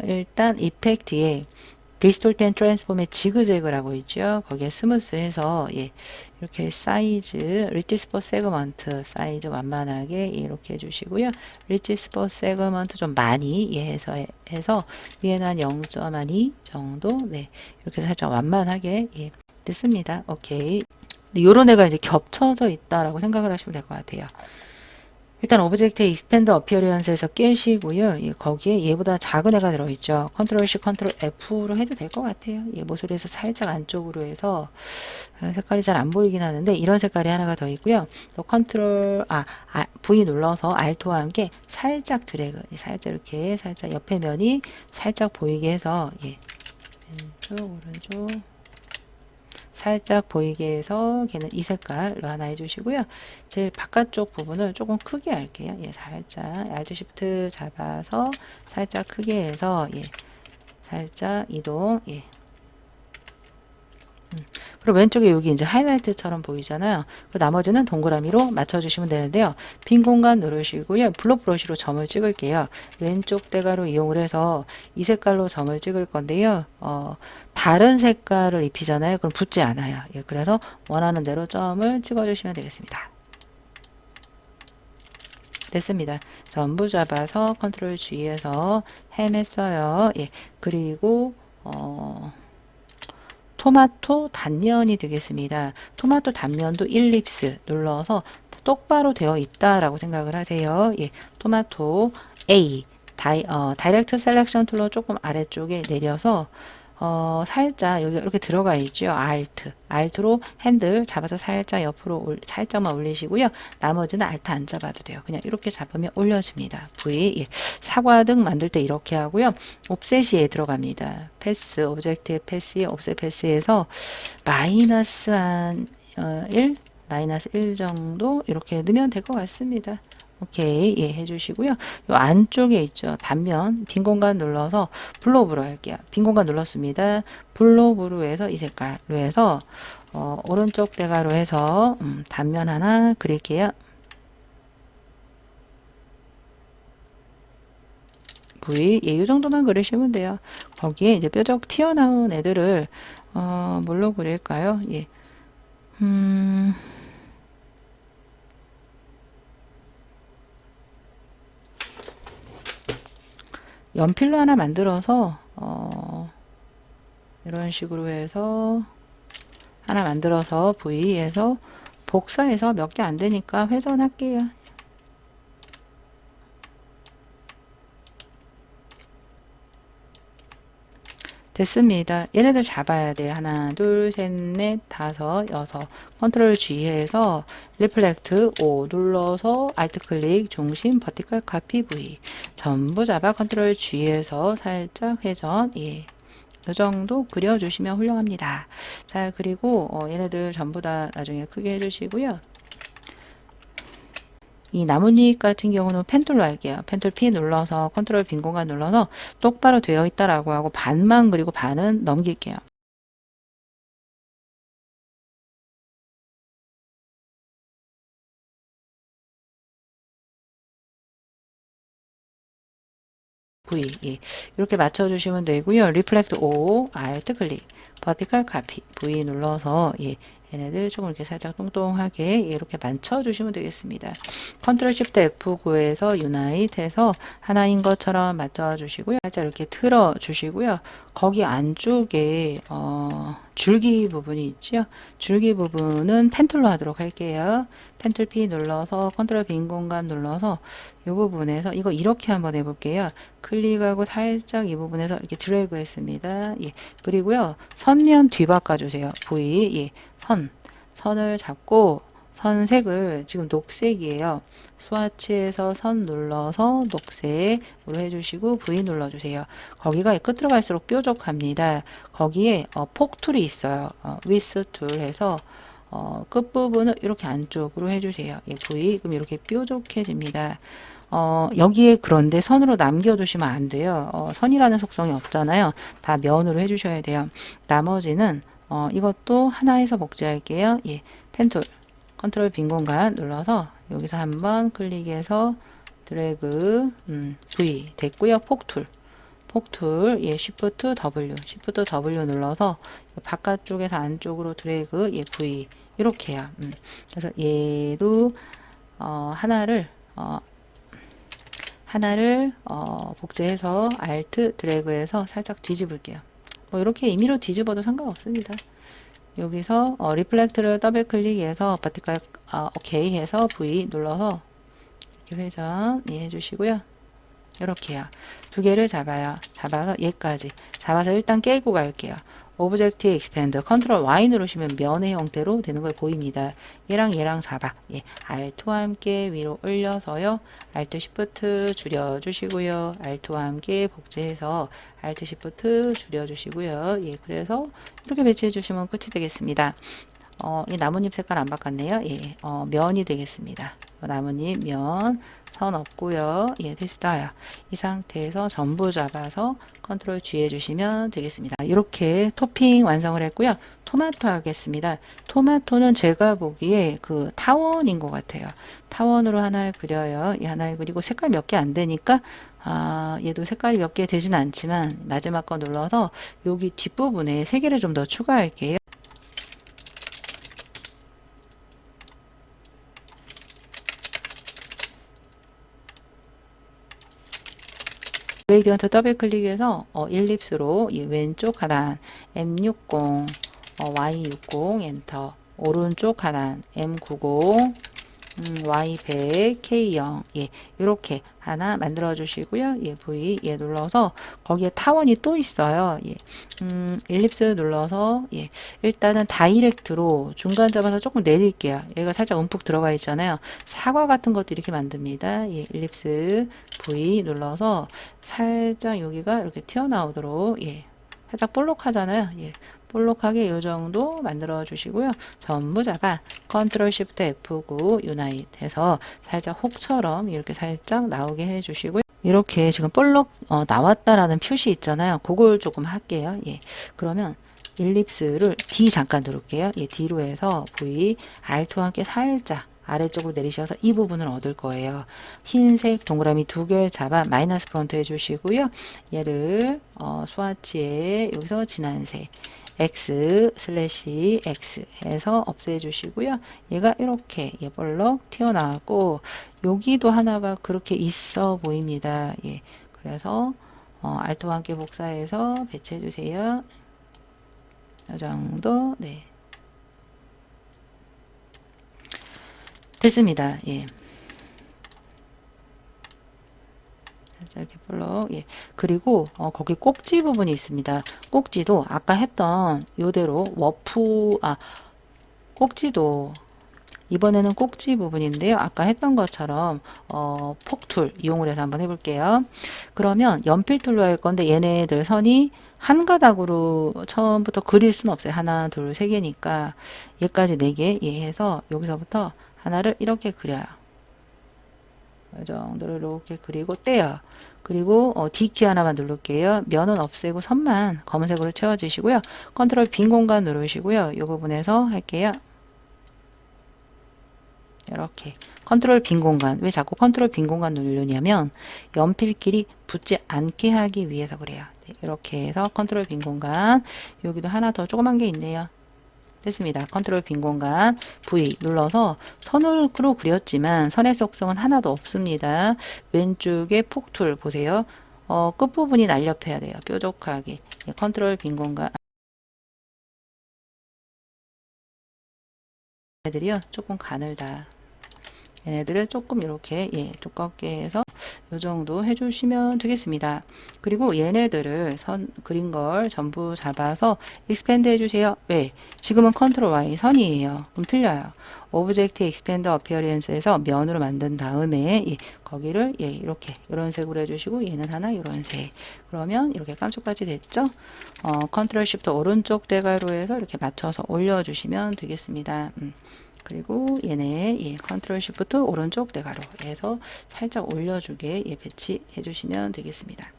일단 이펙트에 디스톨트 앤 트랜스폼의 지그재그라고 있죠. 거기에 스무스해서 예, 이렇게 사이즈 리치스 포 세그먼트 사이즈 완만하게 이렇게 해주시고요. 리치스 포 세그먼트 좀 많이 예, 해서 위에는 한 0.2 정도 네, 이렇게 살짝 완만하게 예, 됐습니다. 오케이. 요런 애가 이제 겹쳐져 있다라고 생각을 하시면 될 것 같아요. 일단 오브젝트 익스펜드 어피어런스에서 깨시고요. 예, 거기에 얘보다 작은 애가 들어있죠. 컨트롤 C, 컨트롤 F로 해도 될 것 같아요. 예, 모서리에서 살짝 안쪽으로 해서 색깔이 잘 안 보이긴 하는데 이런 색깔이 하나가 더 있고요. 또 컨트롤 V 눌러서 Alt와 함께 살짝 드래그, 살짝 이렇게 살짝 옆에 면이 살짝 보이게 해서 예, 왼쪽 오른쪽 살짝 보이게 해서 걔는 이 색깔로 하나 해주시고요. 제일 바깥쪽 부분을 조금 크게 할게요. 예, 살짝 Alt Shift 잡아서 살짝 크게 해서 예, 살짝 이동. 예. 그리고 왼쪽에 여기 이제 하이라이트처럼 보이잖아요. 그 나머지는 동그라미로 맞춰주시면 되는데요. 빈 공간 누르시고요. 블러 브러쉬로 점을 찍을게요. 왼쪽 대가로 이용을 해서 이 색깔로 점을 찍을 건데요. 다른 색깔을 입히잖아요. 그럼 붙지 않아요. 예, 그래서 원하는 대로 점을 찍어주시면 되겠습니다. 됐습니다. 전부 잡아서 컨트롤 G에서 헤맸어요. 예, 그리고 토마토 단면이 되겠습니다. 토마토 단면도 일립스 눌러서 똑바로 되어 있다라고 생각을 하세요. 예, 토마토 A 다이렉트 셀렉션 툴로 조금 아래쪽에 내려서 살짝 여기 이렇게 들어가 있죠. Alt로 핸들 잡아서 살짝 옆으로 살짝만 올리시고요. 나머지는 Alt 안 잡아도 돼요. 그냥 이렇게 잡으면 올려집니다. V 예. 사과등 만들 때 이렇게 하고요. 옵셋이 들어갑니다. 패스 오브젝트의 패스에 옵셋 패스에서 마이너스 한 1, 마이너스 1 정도 이렇게 넣으면 될 것 같습니다. 오케이 예 해주시고요. 요 안쪽에 있죠. 단면 빈 공간 눌러서 블로브로 할게요. 빈 공간 눌렀습니다. 블로브로 해서 이 색깔로 해서 오른쪽 대가로 해서 단면 하나 그릴게요. V 예, 이 정도만 그리시면 돼요. 거기에 이제 뾰족 튀어나온 애들을 뭘로 그릴까요? 예. 연필로 하나 만들어서 이런 식으로 해서 하나 만들어서 V에서 복사해서 몇 개 안 되니까 회전할게요. 됐습니다. 얘네들 잡아야 돼요. 하나, 둘, 셋, 넷, 다섯, 여섯. 컨트롤 G 해서 리플렉트 5 눌러서 알트 클릭 중심 버티컬 카피 V 전부 잡아 컨트롤 G 해서 살짝 회전 예. 이 정도 그려주시면 훌륭합니다. 자, 그리고 얘네들 전부 다 나중에 크게 해주시고요. 이 나뭇잎 같은 경우는 펜툴로 할게요. 펜툴 P 눌러서 컨트롤 빈 공간 눌러서 똑바로 되어 있다라고 하고 반만 그리고 반은 넘길게요. V 예. 이렇게 맞춰주시면 되고요. 리플렉트 O, Alt 클릭, 버티컬 카피 V 눌러서 예. 얘네들 조금 이렇게 살짝 똥똥하게 이렇게 맞춰주시면 되겠습니다. 컨트롤 쉬프트 F9에서 유나이트 해서 하나인 것처럼 맞춰주시고요. 살짝 이렇게 틀어주시고요. 거기 안쪽에 줄기 부분이 있죠. 줄기 부분은 펜툴로 하도록 할게요. 펜툴 P 눌러서 컨트롤 빈 공간 눌러서 이 부분에서 이거 이렇게 한번 해볼게요. 클릭하고 살짝 이 부분에서 이렇게 드래그 했습니다. 예. 그리고요. 선면 뒤바꿔주세요. V. 예. 선을 잡고 선색을 지금 녹색이에요. 스와치에서 선 눌러서 녹색으로 해주시고 V 눌러주세요. 거기가 끝으로 갈수록 뾰족합니다. 거기에 폭툴이 있어요. 위스 툴 해서 끝부분을 이렇게 안쪽으로 해주세요. 예, V. 그럼 이렇게 뾰족해집니다. 여기에 그런데 선으로 남겨두시면 안 돼요. 선이라는 속성이 없잖아요. 다 면으로 해주셔야 돼요. 나머지는 이것도 하나에서 복제할게요. 예, 펜툴, 컨트롤 빈 공간 눌러서 여기서 한번 클릭해서 드래그, V 됐고요. 폭툴, 예, Shift W 눌러서 바깥쪽에서 안쪽으로 드래그, 예, V 이렇게요. 그래서 얘도 하나를 복제해서 Alt 드래그해서 살짝 뒤집을게요. 뭐 이렇게 임의로 뒤집어도 상관없습니다. 여기서 리플렉트를 더블 클릭해서 버티컬 오케이 해서 V 눌러서 이렇게 회전 해주시고요. 이렇게요. 두 개를 잡아서 얘까지 잡아서 일단 깨고 갈게요. 오브젝트 익스펜드 컨트롤 Y 누르시면 면의 형태로 되는 걸 보입니다. 얘랑 잡아. 예, Alt와 함께 위로 올려서요. Alt Shift 줄여주시고요. Alt와 함께 복제해서 Alt Shift 줄여주시고요. 예, 그래서 이렇게 배치해 주시면 끝이 되겠습니다. 이 나뭇잎 색깔 안 바꿨네요. 예, 면이 되겠습니다. 나뭇잎 면 선 없고요. 예, 됐어요. 이 상태에서 전부 잡아서 컨트롤 G 해주시면 되겠습니다. 이렇게 토핑 완성을 했고요. 토마토 하겠습니다. 토마토는 제가 보기에 그 타원인 것 같아요. 타원으로 하나를 그려요. 이 하나를 그리고 색깔 몇 개 안 되니까 얘도 색깔이 몇 개 되진 않지만 마지막 거 눌러서 여기 뒷부분에 세 개를 좀 더 추가할게요. 그레이디언트 더블 클릭해서 일립스로 왼쪽 하단 M60 Y60 엔터 오른쪽 하단 M90 Y100 K0 예, 이렇게 하나 만들어 주시고요. 예, V 예 눌러서 거기에 타원이 또 있어요. 예, 일립스 눌러서 예, 일단은 다이렉트로 중간 잡아서 조금 내릴게요. 얘가 살짝 움푹 들어가 있잖아요. 사과 같은 것도 이렇게 만듭니다. 예, 일립스 V 눌러서 살짝 여기가 이렇게 튀어나오도록 예, 살짝 볼록하잖아요. 예, 볼록하게 이 정도 만들어 주시고요. 전부 잡아 컨트롤 쉬프트 F9 유나이트 해서 살짝 혹처럼 이렇게 살짝 나오게 해 주시고요. 이렇게 지금 볼록 나왔다라는 표시 있잖아요. 그걸 조금 할게요. 예. 그러면 일립스를 D 잠깐 누를게요. 예, D로 해서 V Alt와 함께 살짝 아래쪽으로 내리셔서 이 부분을 얻을 거예요. 흰색 동그라미 두 개를 잡아 마이너스 프론트 해주시고요. 얘를 스와치에 여기서 진한색 X 슬래시 X 해서 없애주시고요. 얘가 이렇게 볼록 튀어나오고 여기도 하나가 그렇게 있어 보입니다. 예, 그래서 Alt와 함께 복사해서 배치해주세요. 이 정도 네. 됐습니다. 예. 이렇게 볼록 예. 그리고 거기 꼭지 부분이 있습니다. 꼭지도 아까 했던 요대로 꼭지도 이번에는 꼭지 부분인데요. 아까 했던 것처럼 폭툴 이용을 해서 한번 해볼게요. 그러면 연필 툴로 할 건데 얘네들 선이 한 가닥으로 처음부터 그릴 수는 없어요. 하나, 둘, 세 개니까 얘까지 네 개 해서 여기서부터 하나를 이렇게 그려요. 이 정도를 이렇게 그리고 떼요. 그리고 D키 하나만 누를게요. 면은 없애고 선만 검은색으로 채워주시고요. 컨트롤 빈 공간 누르시고요. 이 부분에서 할게요. 이렇게 컨트롤 빈 공간. 왜 자꾸 컨트롤 빈 공간 누르냐면 연필끼리 붙지 않게 하기 위해서 그래요. 네, 이렇게 해서 컨트롤 빈 공간. 여기도 하나 더 조그만 게 있네요. 됐습니다. 컨트롤 빈 공간 V 눌러서 선으로 그렸지만 선의 속성은 하나도 없습니다. 왼쪽에 폭툴 보세요. 끝부분이 날렵해야 돼요. 뾰족하게. 예, 컨트롤 빈 공간 얘들이요. 조금 가늘다. 얘네들을 조금 이렇게 두껍게 해서 이 정도 해주시면 되겠습니다. 그리고 얘네들을 선 그린 걸 전부 잡아서 익스펜드 해주세요. 왜? 지금은 컨트롤 Y 선이에요. 그럼 틀려요. 오브젝트 익스펜드 어피어리언스에서 면으로 만든 다음에 거기를 이렇게 이런 색으로 해주시고 얘는 하나 이런 색. 그러면 이렇게 깜짝같이 됐죠? 컨트롤 쉬프트 오른쪽 대괄호 해서 이렇게 맞춰서 올려주시면 되겠습니다. 그리고 얘네 컨트롤 쉬프트 오른쪽 대괄호 해서 살짝 올려주게 배치해 주시면 되겠습니다.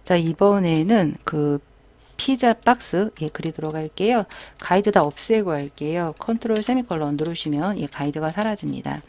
자, 이번에는 그 피자 박스 그리도록 할게요. 가이드 다 없애고 할게요. 컨트롤 세미컬론 누르시면 가이드가 사라집니다.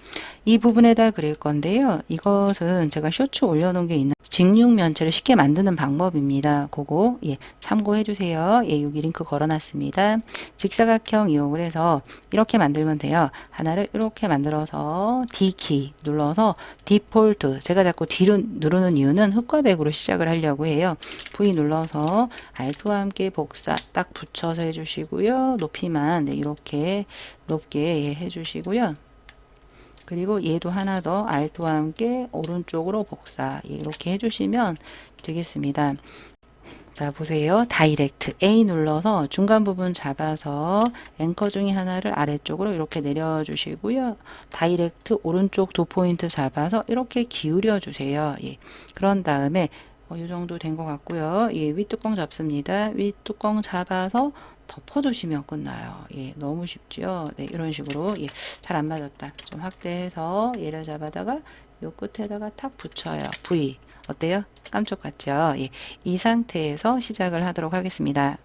이 부분에다 그릴 건데요. 이것은 제가 쇼츠 올려놓은 게 있는 직육 면체를 쉽게 만드는 방법입니다. 그거 참고해 주세요. 여기 링크 걸어놨습니다. 직사각형 이용을 해서 이렇게 만들면 돼요. 하나를 이렇게 만들어서 D키 눌러서 디폴트, 제가 자꾸 D를 누르는 이유는 흑과 백으로 시작을 하려고 해요. V 눌러서 Alt와 함께 복사 딱 붙여서 해주시고요. 높이만 이렇게 높게 해주시고요. 그리고 얘도 하나 더 Alt와 함께 오른쪽으로 복사 이렇게 해주시면 되겠습니다. 자, 보세요. 다이렉트 A 눌러서 중간 부분 잡아서 앵커 중에 하나를 아래쪽으로 이렇게 내려주시고요. 다이렉트 오른쪽 도 포인트 잡아서 이렇게 기울여 주세요. 그런 다음에 이 정도 된 것 같고요. 윗뚜껑 잡습니다. 윗뚜껑 잡아서 덮어주시면 끝나요. 너무 쉽죠? 네, 이런 식으로 잘 안 맞았다. 좀 확대해서 얘를 잡아다가 요 끝에다가 탁 붙여요. V 어때요? 깜짝 같죠? 이 상태에서 시작을 하도록 하겠습니다.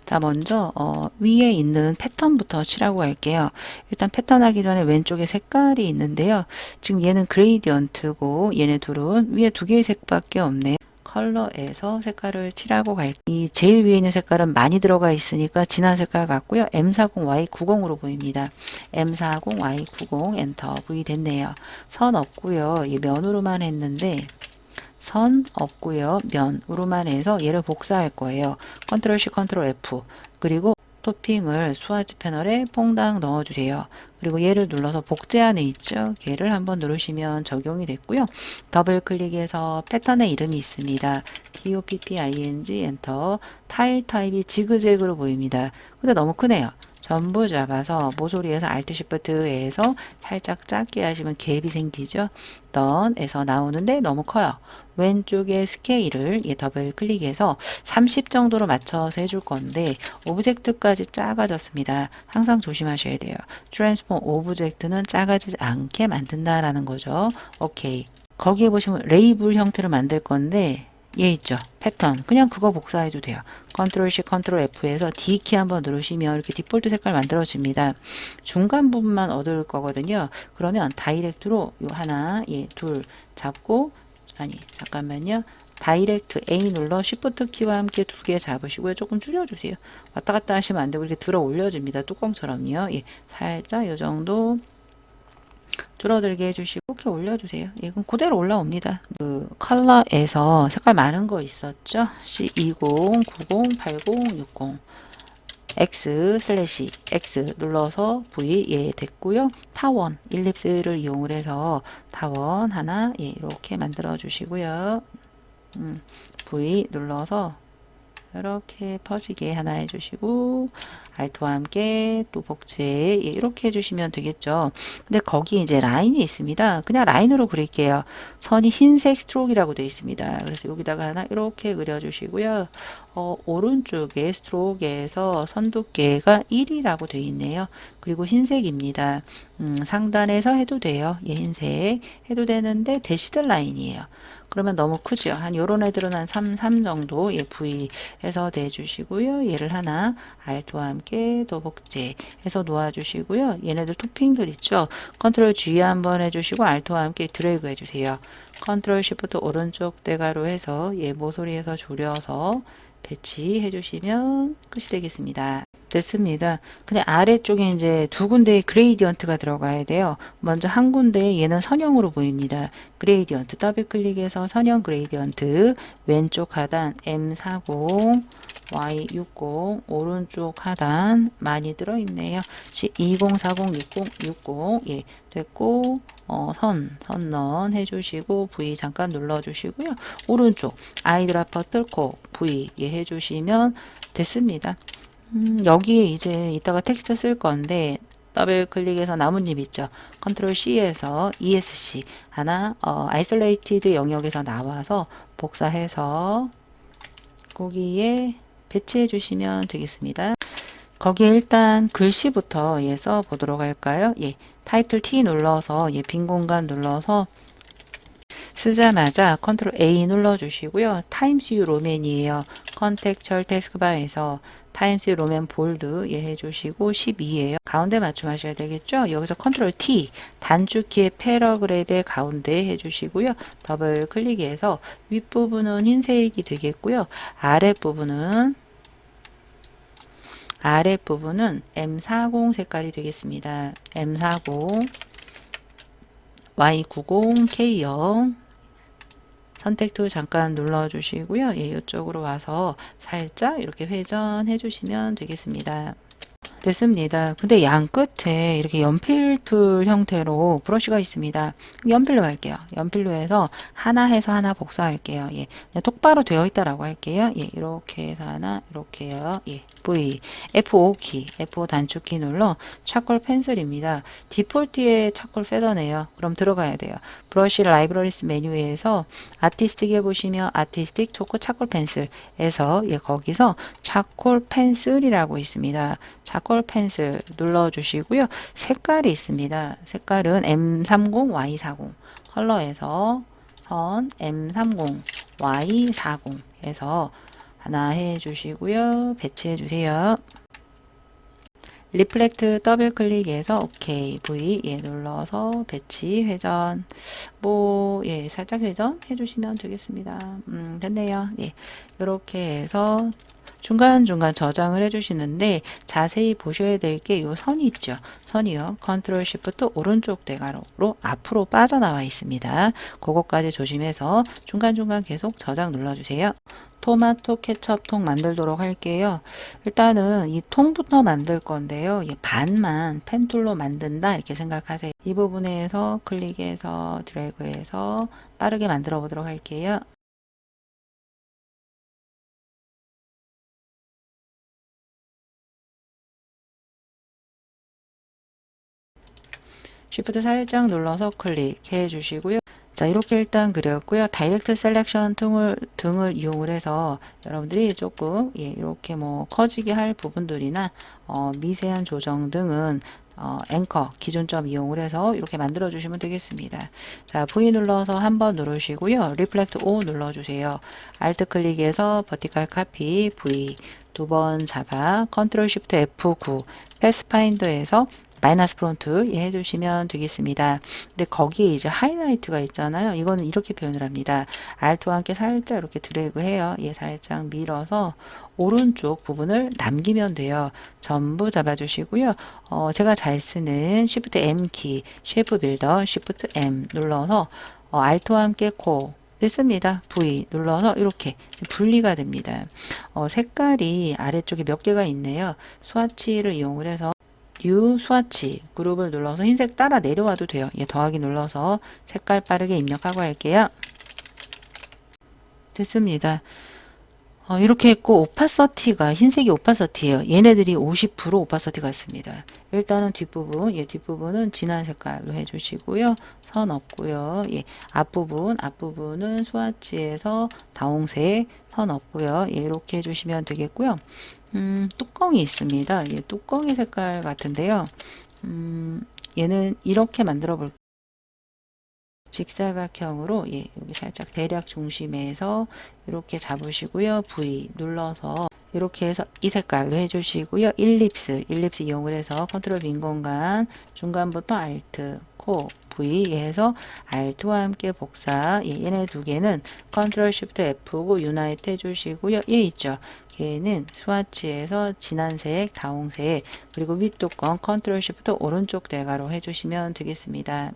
자, 먼저 위에 있는 패턴부터 칠하고 갈게요. 일단 패턴 하기 전에 왼쪽에 색깔이 있는데요. 지금 얘는 그레이디언트고 얘네 둘은 위에 두 개의 색밖에 없네요. 컬러에서 색깔을 칠하고 이 제일 위에 있는 색깔은 많이 들어가 있으니까 진한 색깔 같고요. M40Y90으로 보입니다. M40Y90 엔터 V 됐네요. 선 없고요. 면으로만 했는데 선 없고요. 면으로만 해서 얘를 복사할 거예요. 컨트롤 C 컨트롤 F 그리고 토핑을 수화지 패널에 퐁당 넣어주세요. 그리고 얘를 눌러서 복제 안에 있죠. 얘를 한번 누르시면 적용이 됐고요. 더블 클릭해서 패턴의 이름이 있습니다. TOPPING 엔터 타일 타입이 지그재그로 보입니다. 근데 너무 크네요. 전부 잡아서 모서리에서 Alt Shift에서 살짝 작게 하시면 갭이 생기죠. 던에서 나오는데 너무 커요. 왼쪽에 스케일을 더블 클릭해서 30 정도로 맞춰서 해줄 건데 오브젝트까지 작아졌습니다. 항상 조심하셔야 돼요. 트랜스폼 오브젝트는 작아지지 않게 만든다라는 거죠. 오케이. 거기에 보시면 레이블 형태로 만들 건데 얘 있죠. 패턴. 그냥 그거 복사해도 돼요. 컨트롤 C, 컨트롤 F에서 D키 한번 누르시면 이렇게 디폴트 색깔 만들어집니다. 중간 부분만 얻을 거거든요. 그러면 다이렉트로 요 하나, 둘 잡고 잠깐만요. 다이렉트 A 눌러 Shift 키와 함께 두 개 잡으시고요. 조금 줄여주세요. 왔다 갔다 하시면 안 되고 이렇게 들어 올려줍니다. 뚜껑처럼요. 살짝 요 정도 줄어들게 해주시고 이렇게 올려주세요. 그럼 그대로 올라옵니다. 그 컬러에서 색깔 많은 거 있었죠? C20, 90, 80, 60 X 슬래시 X 눌러서 V 됐고요. 타원 일립스를 이용을 해서 타원 하나 이렇게 만들어 주시고요. V 눌러서 이렇게 퍼지게 하나 해주시고 Alt와 함께 또 복제 이렇게 해주시면 되겠죠. 근데 거기 이제 라인이 있습니다. 그냥 라인으로 그릴게요. 선이 흰색 스트로크라고 되어 있습니다. 그래서 여기다가 하나 이렇게 그려주시고요. 오른쪽에 스트로크에서 선 두께가 1이라고 되어 있네요. 그리고 흰색입니다. 상단에서 해도 돼요. 흰색 해도 되는데 대시들 라인이에요. 그러면 너무 크죠. 한 요런 애들은 한 3 정도 V 해서 내주시고요. 얘를 하나 Alt와 함께 또 복제해서 놓아주시고요. 얘네들 토핑들 있죠. 컨트롤 G 한번 해주시고 Alt와 함께 드래그 해주세요. 컨트롤 Shift 오른쪽 대괄호 해서 얘 모서리에서 줄여서 배치해 주시면 끝이 되겠습니다. 됐습니다. 근데 아래쪽에 이제 두 군데의 그레이디언트가 들어가야 돼요. 먼저 한 군데 얘는 선형으로 보입니다. 그레이디언트 더블 클릭해서 선형 그레이디언트 왼쪽 하단 M40 Y60 오른쪽 하단 많이 들어있네요. 2040 60 예, 됐고 선넌 해주시고 V 잠깐 눌러주시고요. 오른쪽 아이드라퍼 뚫고 V 예, 해주시면 됐습니다. 여기에 이제 이따가 텍스트 쓸 건데 더블 클릭해서 나뭇잎 있죠. 컨트롤 C에서 ESC 하나 아이솔레이티드 영역에서 나와서 복사해서 거기에 배치해 주시면 되겠습니다. 거기에 일단 글씨부터 예, 써 보도록 할까요? 예, 타이틀 T 눌러서 예, 빈 공간 눌러서 쓰자마자 컨트롤 A 눌러주시고요. 타임스 뉴 로맨이에요. 컨텍츄얼 태스크바에서 타임스 뉴 로맨 볼드 예 해주시고 12예요. 가운데 맞춤하셔야 되겠죠. 여기서 컨트롤 T 단축키의 패러그랩의 가운데 해주시고요. 더블 클릭해서 윗부분은 흰색이 되겠고요. 아랫부분은 M40 색깔이 되겠습니다. M40 Y90 K0 선택 툴 잠깐 눌러주시고요. 예, 이쪽으로 와서 살짝 이렇게 회전해 주시면 되겠습니다. 됐습니다. 근데 양 끝에 이렇게 연필 툴 형태로 브러쉬가 있습니다. 연필로 할게요. 연필로 해서 하나 해서 하나 복사할게요. 예, 똑바로 되어 있다라고 할게요. 예, 이렇게 해서 하나, 이렇게요. 예, V, F5 키, F5 단축키 눌러 차콜 펜슬입니다. 디폴트의 차콜 페더네요. 그럼 들어가야 돼요. 브러쉬 라이브러리스 메뉴에서 아티스틱에 보시면 아티스틱 초코 차콜 펜슬에서 예, 거기서 차콜 펜슬이라고 있습니다. 차콜 펜슬 눌러주시고요. 색깔이 있습니다. 색깔은 M30, Y40 컬러에서 선 M30, Y40 해서 하나 해주시고요. 배치해 주세요. 리플렉트 더블 클릭해서 OK V 예 눌러서 배치 회전 예 살짝 회전 해주시면 되겠습니다. 됐네요. 예 이렇게 해서 중간중간 저장을 해주시는데 자세히 보셔야 될 게 이 선이 있죠. 선이요. 컨트롤 시프트 오른쪽 대괄호로 앞으로 빠져나와 있습니다. 그것까지 조심해서 중간중간 계속 저장 눌러주세요. 토마토 케첩 통 만들도록 할게요. 일단은 이 통부터 만들 건데요. 반만 펜툴로 만든다 이렇게 생각하세요. 이 부분에서 클릭해서 드래그해서 빠르게 만들어 보도록 할게요. 쉬프트 살짝 눌러서 클릭해 주시고요. 자, 이렇게 일단 그렸고요. 다이렉트 셀렉션 등을 이용을 해서 여러분들이 조금 이렇게 뭐 커지게 할 부분들이나 미세한 조정 등은 앵커 기준점 이용을 해서 이렇게 만들어 주시면 되겠습니다. 자, V 눌러서 한번 누르시고요. 리플렉트 O 눌러주세요. 알트 클릭해서 버티컬 카피 V 두 번 잡아 컨트롤 시프트 F9 패스파인더에서 마이너스 프론트 해주시면 되겠습니다. 근데 거기에 이제 하이라이트가 있잖아요. 이거는 이렇게 표현을 합니다. Alt와 함께 살짝 이렇게 드래그 해요. 살짝 밀어서 오른쪽 부분을 남기면 돼요. 전부 잡아주시고요. 제가 잘 쓰는 Shift M 키, 쉐이프 빌더, Shift M 눌러서 Alt와 함께 됐습니다. V 눌러서 이렇게 분리가 됩니다. 색깔이 아래쪽에 몇 개가 있네요. 스와치를 이용을 해서 U 스와치 그룹을 눌러서 흰색 따라 내려와도 돼요. 더하기 눌러서 색깔 빠르게 입력하고 할게요. 됐습니다. 이렇게 했고 오파서티가 흰색이 오파서티예요. 얘네들이 50% 오파서티가 있습니다. 일단은 뒷부분은 진한 색깔로 해주시고요. 선 없고요. 앞부분은 스와치에서 다홍색 선 없고요. 이렇게 해주시면 되겠고요. 뚜껑이 있습니다. 뚜껑의 색깔 같은데요. 얘는 이렇게 만들어 볼게요. 직사각형으로 여기 살짝 대략 중심에서 이렇게 잡으시고요. V 눌러서 이렇게 해서 이 색깔로 해주시고요. 일립스 이용을 해서 컨트롤 빈 공간 중간부터 Alt 코 V 해서 Alt와 함께 복사 얘네 두 개는 컨트롤 시프트 F고 유나이트 해주시고요. 있죠. 얘는 스와치에서 진한색, 다홍색, 그리고 윗뚜껑 컨트롤 시프트 오른쪽 대괄호 해주시면 되겠습니다.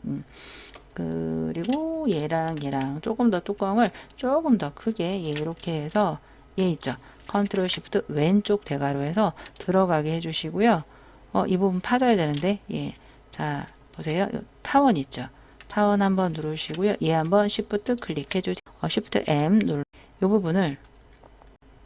그리고 얘랑 조금 더 뚜껑을 조금 더 크게 이렇게 해서 얘 있죠. 컨트롤 시프트 왼쪽 대괄호에서 들어가게 해주시고요. 이 부분 파져야 되는데 자 보세요. 타원 있죠. 타원 한번 누르시고요. 얘 한번 시프트 클릭해 주세요. 시프트 M 눌러 이 부분을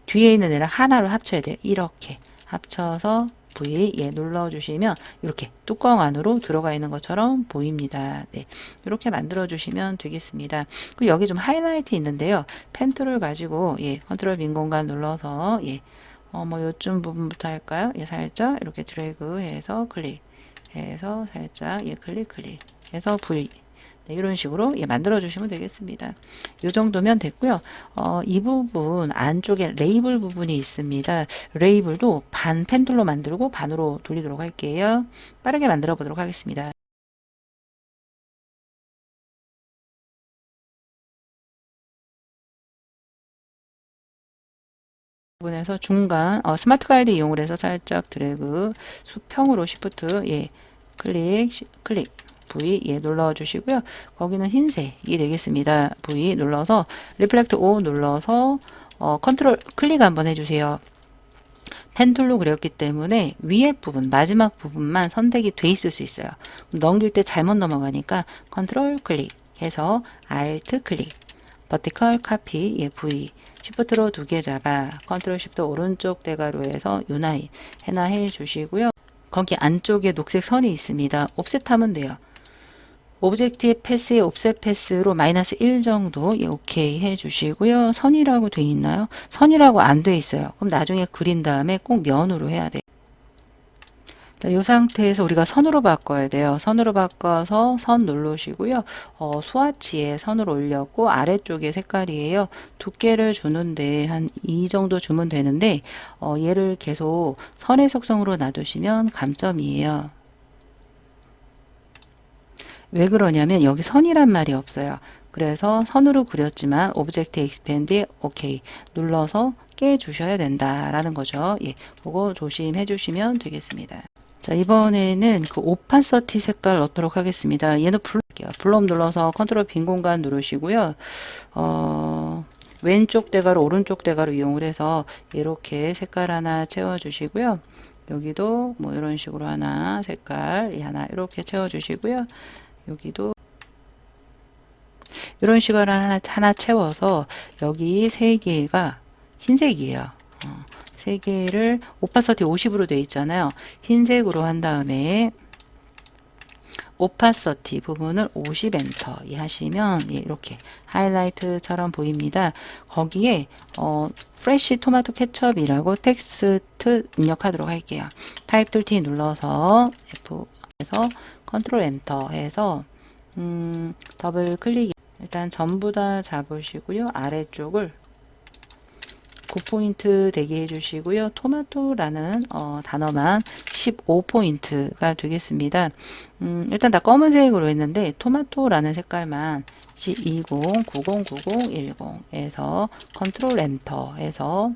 뒤에 있는 애랑 하나로 합쳐야 돼요. 이렇게 합쳐서 V 눌러주시면 이렇게 뚜껑 안으로 들어가 있는 것처럼 보입니다. 네, 이렇게 만들어 주시면 되겠습니다. 그리고 여기 좀 하이라이트 있는데요. 펜 툴을 가지고 컨트롤 빈 공간 눌러서 뭐 요쯤 부분부터 할까요? 살짝 이렇게 드래그해서 클릭해서 살짝 클릭해서 V 네, 이런 식으로 만들어 주시면 되겠습니다. 이 정도면 됐고요. 이 부분 안쪽에 레이블 부분이 있습니다. 레이블도 반 펜툴로 만들고 반으로 돌리도록 할게요. 빠르게 만들어 보도록 하겠습니다. 부분에서 중간 스마트 가이드 이용을 해서 살짝 드래그 수평으로 시프트 클릭 V 눌러 주시고요. 거기는 흰색이 되겠습니다. V 눌러서 리플렉트 O 눌러서 컨트롤 클릭 한번 해주세요. 펜툴로 그렸기 때문에 위에 부분 마지막 부분만 선택이 돼 있을 수 있어요. 넘길 때 잘못 넘어가니까 컨트롤 클릭해서 Alt 클릭 버티컬 카피 V 시프트로 두 개 잡아 컨트롤 시프트 오른쪽 대괄호에서 유나인 해나 해주시고요. 거기 안쪽에 녹색 선이 있습니다. 옵셋하면 돼요. 오브젝트의 패스의 옵셋 패스로 -1 정도 오케이 해주시고요. 선이라고 돼 있나요? 선이라고 안 돼 있어요. 그럼 나중에 그린 다음에 꼭 면으로 해야 돼요. 이 상태에서 우리가 선으로 바꿔야 돼요. 선으로 바꿔서 선 누르시고요. 스와치에 선을 올렸고 아래쪽에 색깔이에요. 두께를 주는데 한 이 정도 주면 되는데 얘를 계속 선의 속성으로 놔두시면 감점이에요. 왜 그러냐면 여기 선이란 말이 없어요. 그래서 선으로 그렸지만 오브젝트 익스펜드 오케이 눌러서 깨주셔야 된다라는 거죠. 그거 조심해 주시면 되겠습니다. 자, 이번에는 그 오파서티 색깔 넣도록 하겠습니다. 얘는 블럼 눌러서 컨트롤 빈 공간 누르시고요. 왼쪽 대괄호 오른쪽 대괄호 이용을 해서 이렇게 색깔 하나 채워 주시고요. 여기도 뭐 이런 식으로 하나 색깔 하나 이렇게 채워 주시고요. 여기도 이런 식으로 하나 채워서 여기 세 개가 흰색이에요. 세 개를 오파서티 50으로 되어 있잖아요. 흰색으로 한 다음에 오파서티 부분을 50 엔터 하시면 이렇게 하이라이트처럼 보입니다. 거기에 프레쉬 토마토 케첩이라고 텍스트 입력하도록 할게요. 타입 툴 T 눌러서 F에서 컨트롤 엔터 해서 더블 클릭 일단 전부 다 잡으시고요. 아래쪽을 9포인트 되게 해주시고요. 토마토라는 단어만 15포인트가 되겠습니다. 일단 다 검은색으로 했는데 토마토라는 색깔만 C20, 90, 9010에서 컨트롤 엔터 해서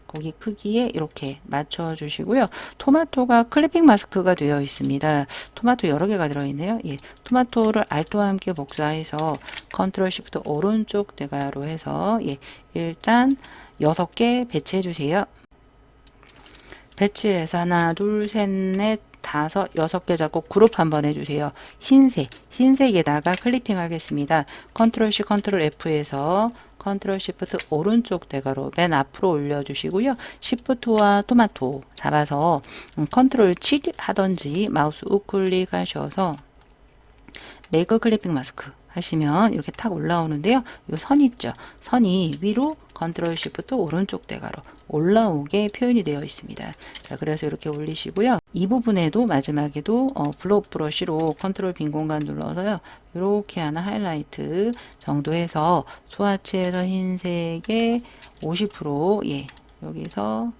거기 크기에 이렇게 맞춰 주시고요. 토마토가 클리핑 마스크가 되어 있습니다. 토마토 여러 개가 들어있네요. 토마토를 Alt와 함께 복사해서 컨트롤 시프트 오른쪽 대괄호 해서 일단 6개 배치해 주세요. 배치해서 하나, 둘, 셋, 넷, 다섯, 6개 잡고 그룹 한번 해주세요. 흰색에다가 클리핑 하겠습니다. 컨트롤 C, 컨트롤 F에서 컨트롤 시프트 오른쪽 대괄호 맨 앞으로 올려주시고요. 시프트와 토마토 잡아서 컨트롤 7 하던지 마우스 우클릭 하셔서 메이크 클리핑 마스크 하시면 이렇게 탁 올라오는데요. 이 선 있죠. 선이 위로 컨트롤 시프트 오른쪽 대괄호 올라오게 표현이 되어 있습니다. 자, 그래서 이렇게 올리시고요. 이 부분에도 마지막에도 블록 브러쉬로 컨트롤 빈 공간 눌러서요. 이렇게 하나 하이라이트 정도 해서 스와치에서 흰색에 50% 여기서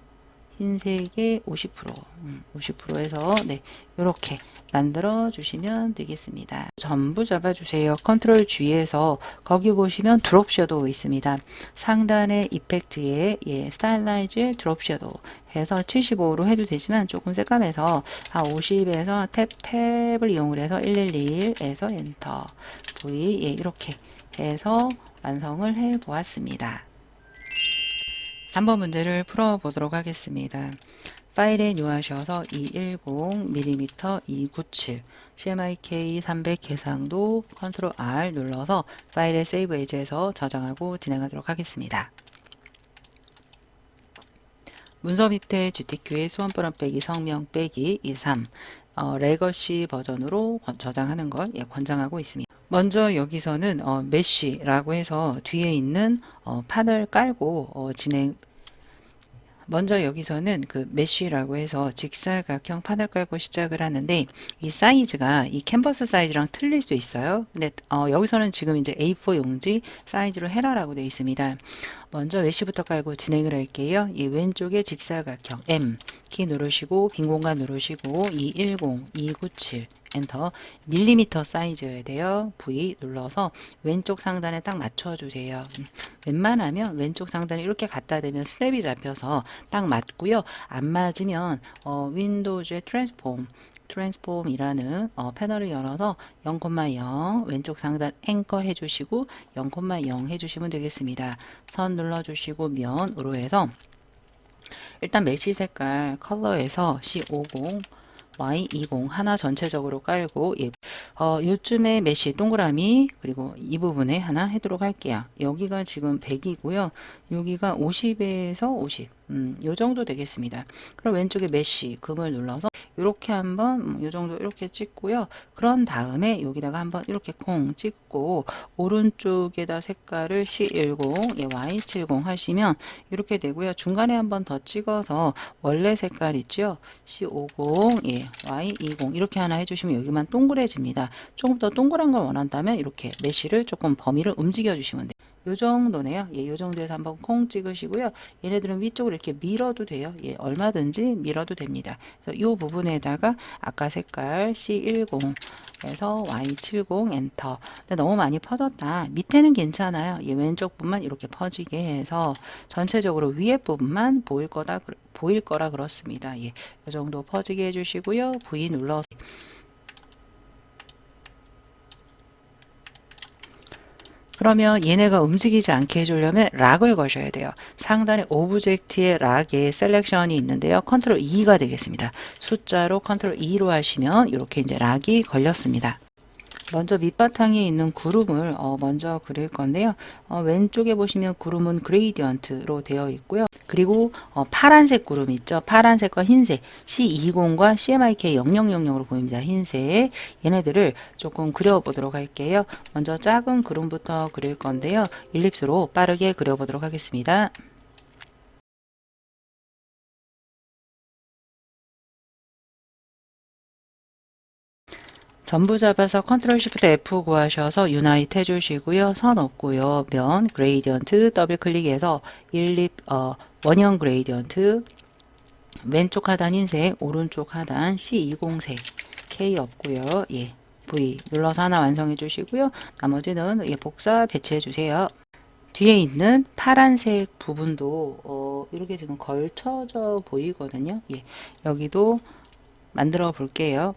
흰색의 50% 해서 네, 이렇게 만들어 주시면 되겠습니다. 전부 잡아주세요. 컨트롤 G에서 거기 보시면 드롭 섀도우 있습니다. 상단의 이펙트에 스타일라이즈 드롭 섀도우 해서 75로 해도 되지만 조금 새까매서 50에서 탭을 이용을 해서 111에서 엔터 V 이렇게 해서 완성을 해 보았습니다. 3번 문제를 풀어보도록 하겠습니다. 파일에 뉴하셔서 210mm 297 CMYK 300 계상도 컨트롤 R 눌러서 파일에 세이브 에즈에서 저장하고 진행하도록 하겠습니다. 문서 밑에 GTQ의 수험번호 빼기 성명 빼기 23 레거시 버전으로 저장하는 걸 권장하고 있습니다. 먼저 여기서는 메쉬라고 해서 뒤에 있는 판을 깔고 먼저 여기서는 그 메쉬라고 해서 직사각형 판을 깔고 시작을 하는데 이 사이즈가 이 캔버스 사이즈랑 틀릴 수 있어요. 근데 여기서는 지금 이제 A4 용지 사이즈로 해라라고 되어 있습니다. 먼저 메쉬부터 깔고 진행을 할게요. 이 왼쪽에 직사각형 M 키 누르시고 빈 공간 누르시고 210, 297 엔터 밀리미터 사이즈여야 돼요. V 눌러서 왼쪽 상단에 딱 맞춰주세요. 웬만하면 왼쪽 상단에 이렇게 갖다 대면 스냅이 잡혀서 딱 맞고요. 안 맞으면 윈도우즈의 트랜스폼이라는 패널을 열어서 0,0 왼쪽 상단 앵커 해주시고 0,0 해주시면 되겠습니다. 선 눌러주시고 면으로 해서 일단 메쉬 색깔 컬러에서 C50 Y20 하나 전체적으로 깔고 요쯤에 메쉬 동그라미 그리고 이 부분에 하나 해도록 할게요. 여기가 지금 100이고요. 여기가 50에서 50 요 정도 되겠습니다. 그럼 왼쪽에 메쉬 금을 눌러서 이렇게 한번 요 정도 이렇게 찍고요. 그런 다음에 여기다가 한번 이렇게 콩 찍고 오른쪽에다 색깔을 C10 Y70 하시면 이렇게 되고요. 중간에 한번 더 찍어서 원래 색깔 있죠? C50 Y20 이렇게 하나 해주시면 여기만 동그래집니다. 조금 더 동그란 걸 원한다면 이렇게 메쉬를 조금 범위를 움직여 주시면 돼요. 요 정도네요. 요 정도에서 한번 콩 찍으시고요. 얘네들은 위쪽으로 이렇게 밀어도 돼요. 얼마든지 밀어도 됩니다. 그래서 요 부분에다가 아까 색깔 C10에서 Y70 엔터. 근데 너무 많이 퍼졌다. 밑에는 괜찮아요. 왼쪽 부분만 이렇게 퍼지게 해서 전체적으로 위에 부분만 보일 거라 그렇습니다. 이 정도 퍼지게 해주시고요. V 눌러서 그러면 얘네가 움직이지 않게 해주려면 락을 거셔야 돼요. 상단에 오브젝트의 락에 셀렉션이 있는데요. 컨트롤 E가 되겠습니다. 숫자로 컨트롤 E로 하시면 이렇게 이제 락이 걸렸습니다. 먼저 밑바탕에 있는 구름을 먼저 그릴 건데요. 왼쪽에 보시면 구름은 그레이디언트로 되어 있고요. 그리고 파란색 구름 있죠. 파란색과 흰색 C20과 CMYK 0000으로 보입니다. 흰색 얘네들을 조금 그려보도록 할게요. 먼저 작은 구름부터 그릴 건데요. 일립스로 빠르게 그려보도록 하겠습니다. 전부 잡아서 컨트롤 시프트 F 구하셔서 유나이트 해주시고요. 선 없고요. 면 그레이디언트 더블 클릭해서 원형 그레이디언트 왼쪽 하단 흰색 오른쪽 하단 C20색 K 없고요. V 눌러서 하나 완성해 주시고요. 나머지는 복사 배치해 주세요. 뒤에 있는 파란색 부분도 이렇게 지금 걸쳐져 보이거든요. 여기도 만들어 볼게요.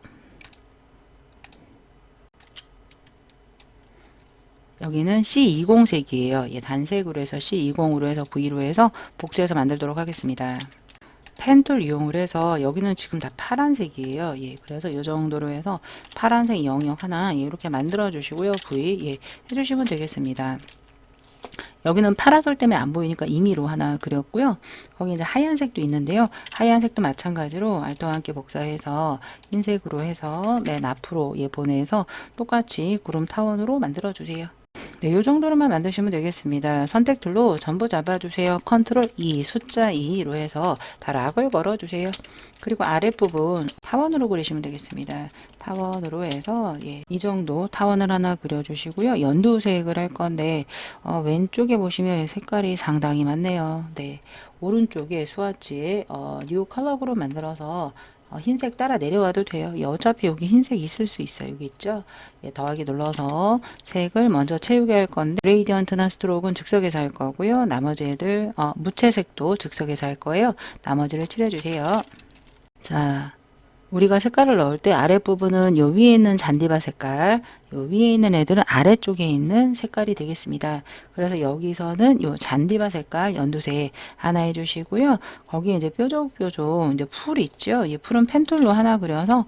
여기는 C20색이에요. 단색으로 해서 C20으로 해서 V로 해서 복제해서 만들도록 하겠습니다. 펜툴 이용을 해서 여기는 지금 다 파란색이에요. 그래서 이 정도로 해서 파란색 영역 하나 이렇게 만들어 주시고요. V 해주시면 되겠습니다. 여기는 파라솔 때문에 안 보이니까 임의로 하나 그렸고요. 거기 이제 하얀색도 있는데요. 하얀색도 마찬가지로 Alt와 함께 복사해서 흰색으로 해서 맨 앞으로 보내서 똑같이 구름 타원으로 만들어 주세요. 네, 요 정도로만 만드시면 되겠습니다. 선택 툴로 전부 잡아주세요. 컨트롤 2, 숫자 2로 해서 다 락을 걸어주세요. 그리고 아랫부분 타원으로 그리시면 되겠습니다. 타원으로 해서 이 정도 타원을 하나 그려주시고요. 연두색을 할 건데 왼쪽에 보시면 색깔이 상당히 많네요. 네, 오른쪽에 스와치에 뉴 컬러로 만들어서 흰색 따라 내려와도 돼요. 어차피 여기 흰색 있을 수 있어요. 여기 있죠? 더하기 눌러서 색을 먼저 채우게 할 건데 그레이디언트나 스트로크는 즉석에서 할 거고요. 나머지 애들 무채색도 즉석에서 할 거예요. 나머지를 칠해주세요. 자, 우리가 색깔을 넣을 때 아랫부분은 요 위에 있는 잔디밭 색깔, 요 위에 있는 애들은 아래쪽에 있는 색깔이 되겠습니다. 그래서 여기서는 요 잔디밭 색깔 연두색 하나 해주시고요. 거기에 이제 뾰족뾰족 이제 풀 있죠? 이 풀은 펜툴로 하나 그려서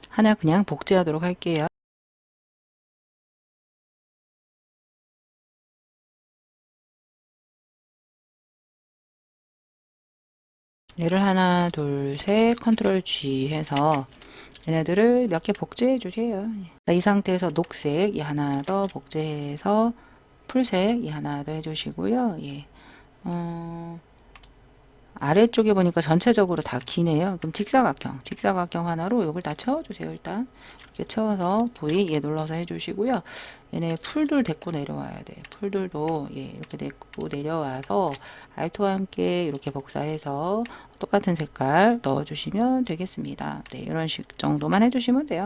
하나 그냥 복제하도록 할게요. 얘를 하나, 둘, 셋, 컨트롤 G 해서 얘네들을 몇 개 복제해 주세요. 이 상태에서 녹색 이 하나 더 복제해서 풀색 이 하나 더 해주시고요. 아래쪽에 보니까 전체적으로 다 기네요. 그럼 직사각형 하나로 이걸 다 채워주세요. 일단 이렇게 채워서 V 눌러서 해주시고요. 얘네 풀들 데리고 내려와야 돼. 풀들도 이렇게 데리고 내려와서 알토와 함께 이렇게 복사해서 똑같은 색깔 넣어주시면 되겠습니다. 네, 이런 식 정도만 해주시면 돼요.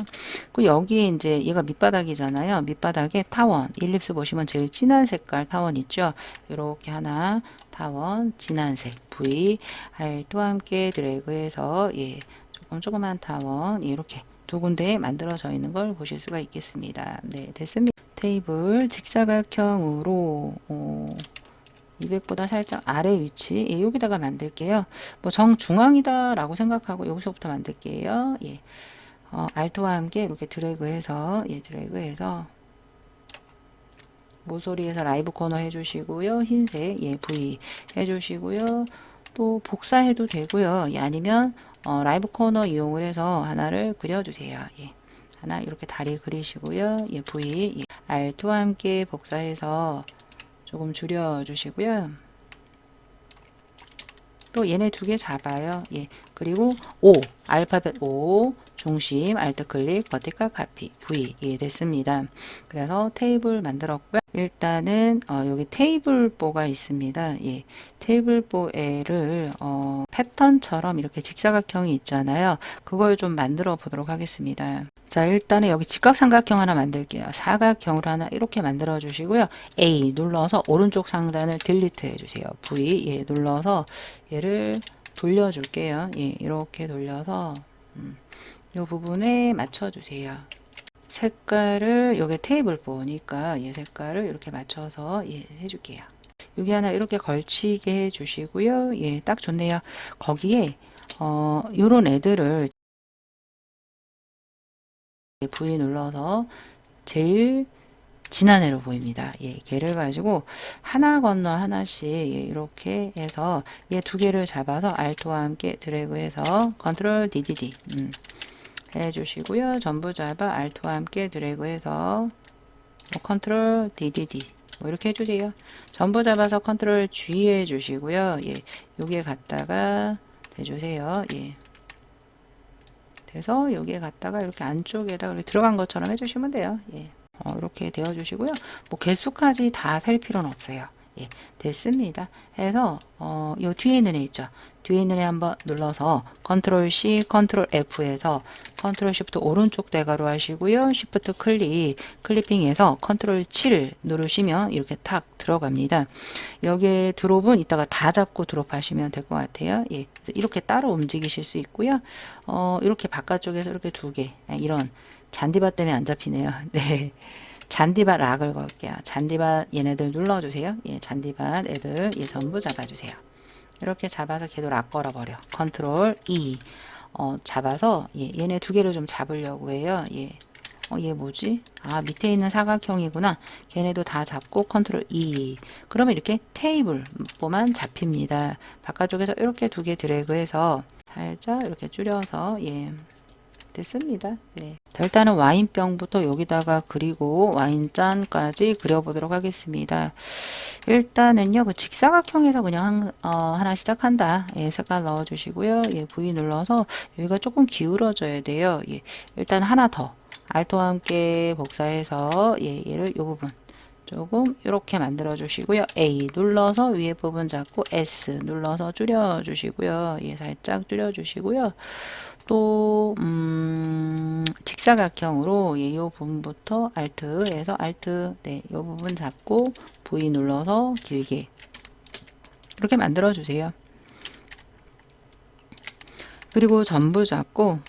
그 여기에 이제 얘가 밑바닥이잖아요. 밑바닥에 타원, 일립스 보시면 제일 진한 색깔 타원 있죠. 이렇게 하나 타원 진한색 V 알토와 함께 드래그해서 조그만 타원 이렇게 두 군데에 만들어져 있는 걸 보실 수가 있겠습니다. 네, 됐습니다. 테이블 직사각형으로 200보다 살짝 아래 위치 여기다가 만들게요. 뭐 정중앙이다 라고 생각하고 여기서부터 만들게요. 알토와 함께 이렇게 드래그해서 드래그해서 모서리에서 라이브 코너 해주시고요. 흰색 V 해주시고요. 또 복사해도 되고요. 아니면 라이브 코너 이용을 해서 하나를 그려주세요. 하나 이렇게 다리 그리시고요. V Alt와 함께 복사해서 조금 줄여주시고요. 또 얘네 두 개 잡아요. 그리고 O, 알파벳 O, 중심, Alt 클릭, 버티컬 카피, V. 됐습니다. 그래서 테이블 만들었고요. 일단은 여기 테이블보가 있습니다. 테이블보를 패턴처럼 이렇게 직사각형이 있잖아요. 그걸 좀 만들어 보도록 하겠습니다. 자, 일단은 여기 직각삼각형 하나 만들게요. 사각형으로 하나 이렇게 만들어 주시고요. A 눌러서 오른쪽 상단을 딜리트 해주세요. V 눌러서 얘를 돌려줄게요. 이렇게 돌려서 이 부분에 맞춰주세요. 색깔을 여기 테이블 보니까 이 색깔을 이렇게 맞춰서 해줄게요. 여기 하나 이렇게 걸치게 해주시고요. 딱 좋네요. 거기에 요런 애들을 V 눌러서 제일 진한 애로 보입니다. 걔를 가지고 하나 건너 하나씩 이렇게 해서 얘 두 개를 잡아서 Alt와 함께 드래그해서 컨트롤 DDD 해주시고요. 전부 잡아 Alt와 함께 드래그해서 컨트롤 DDD 이렇게 해주세요. 전부 잡아서 컨트롤 G 해주시고요. 여기에 갖다가 대주세요. 그래서 여기에 갖다가 이렇게 안쪽에다 들어간 것처럼 해주시면 돼요. 이렇게 되어주시고요. 뭐 개수까지 다 셀 필요는 없어요. 됐습니다. 해서 요 뒤에 있는 애 있죠. 뒤에 있는 애 한번 눌러서 컨트롤 C, 컨트롤 F에서 컨트롤 Shift 오른쪽 대괄호 하시고요. Shift 클리핑해서 컨트롤 7 누르시면 이렇게 탁 들어갑니다. 여기에 드롭은 이따가 다 잡고 드롭하시면 될 것 같아요. 이렇게 따로 움직이실 수 있고요. 이렇게 바깥쪽에서 이렇게 두 개, 이런 잔디밭 때문에 안 잡히네요. 네. 잔디밭 락을 걸게요. 잔디밭 얘네들 눌러주세요. 잔디밭 애들 전부 잡아주세요. 이렇게 잡아서 걔도 락 걸어버려. 컨트롤 E 잡아서 얘네 두 개를 좀 잡으려고 해요. 얘 뭐지? 아, 밑에 있는 사각형이구나. 걔네도 다 잡고 컨트롤 E. 그러면 이렇게 테이블만 잡힙니다. 바깥쪽에서 이렇게 두 개 드래그해서 살짝 이렇게 줄여서 됐습니다. 네. 자, 일단은 와인병부터 여기다가 그리고 와인잔까지 그려보도록 하겠습니다. 일단은요, 그 직사각형에서 그냥 하나 시작한다. 예, 색깔 넣어주시고요. 예, V 눌러서 여기가 조금 기울어져야 돼요. 예, 일단 하나 더. 알토와 함께 복사해서 예, 얘를 요 부분 조금 이렇게 만들어 주시고요. A 눌러서 위에 부분 잡고 S 눌러서 줄여 주시고요. 예, 살짝 줄여 주시고요. 또 직사각형으로 예, 요 부분부터 Alt에서 Alt 네, 요 부분 잡고 V 눌러서 길게 이렇게 만들어 주세요. 그리고 전부 잡고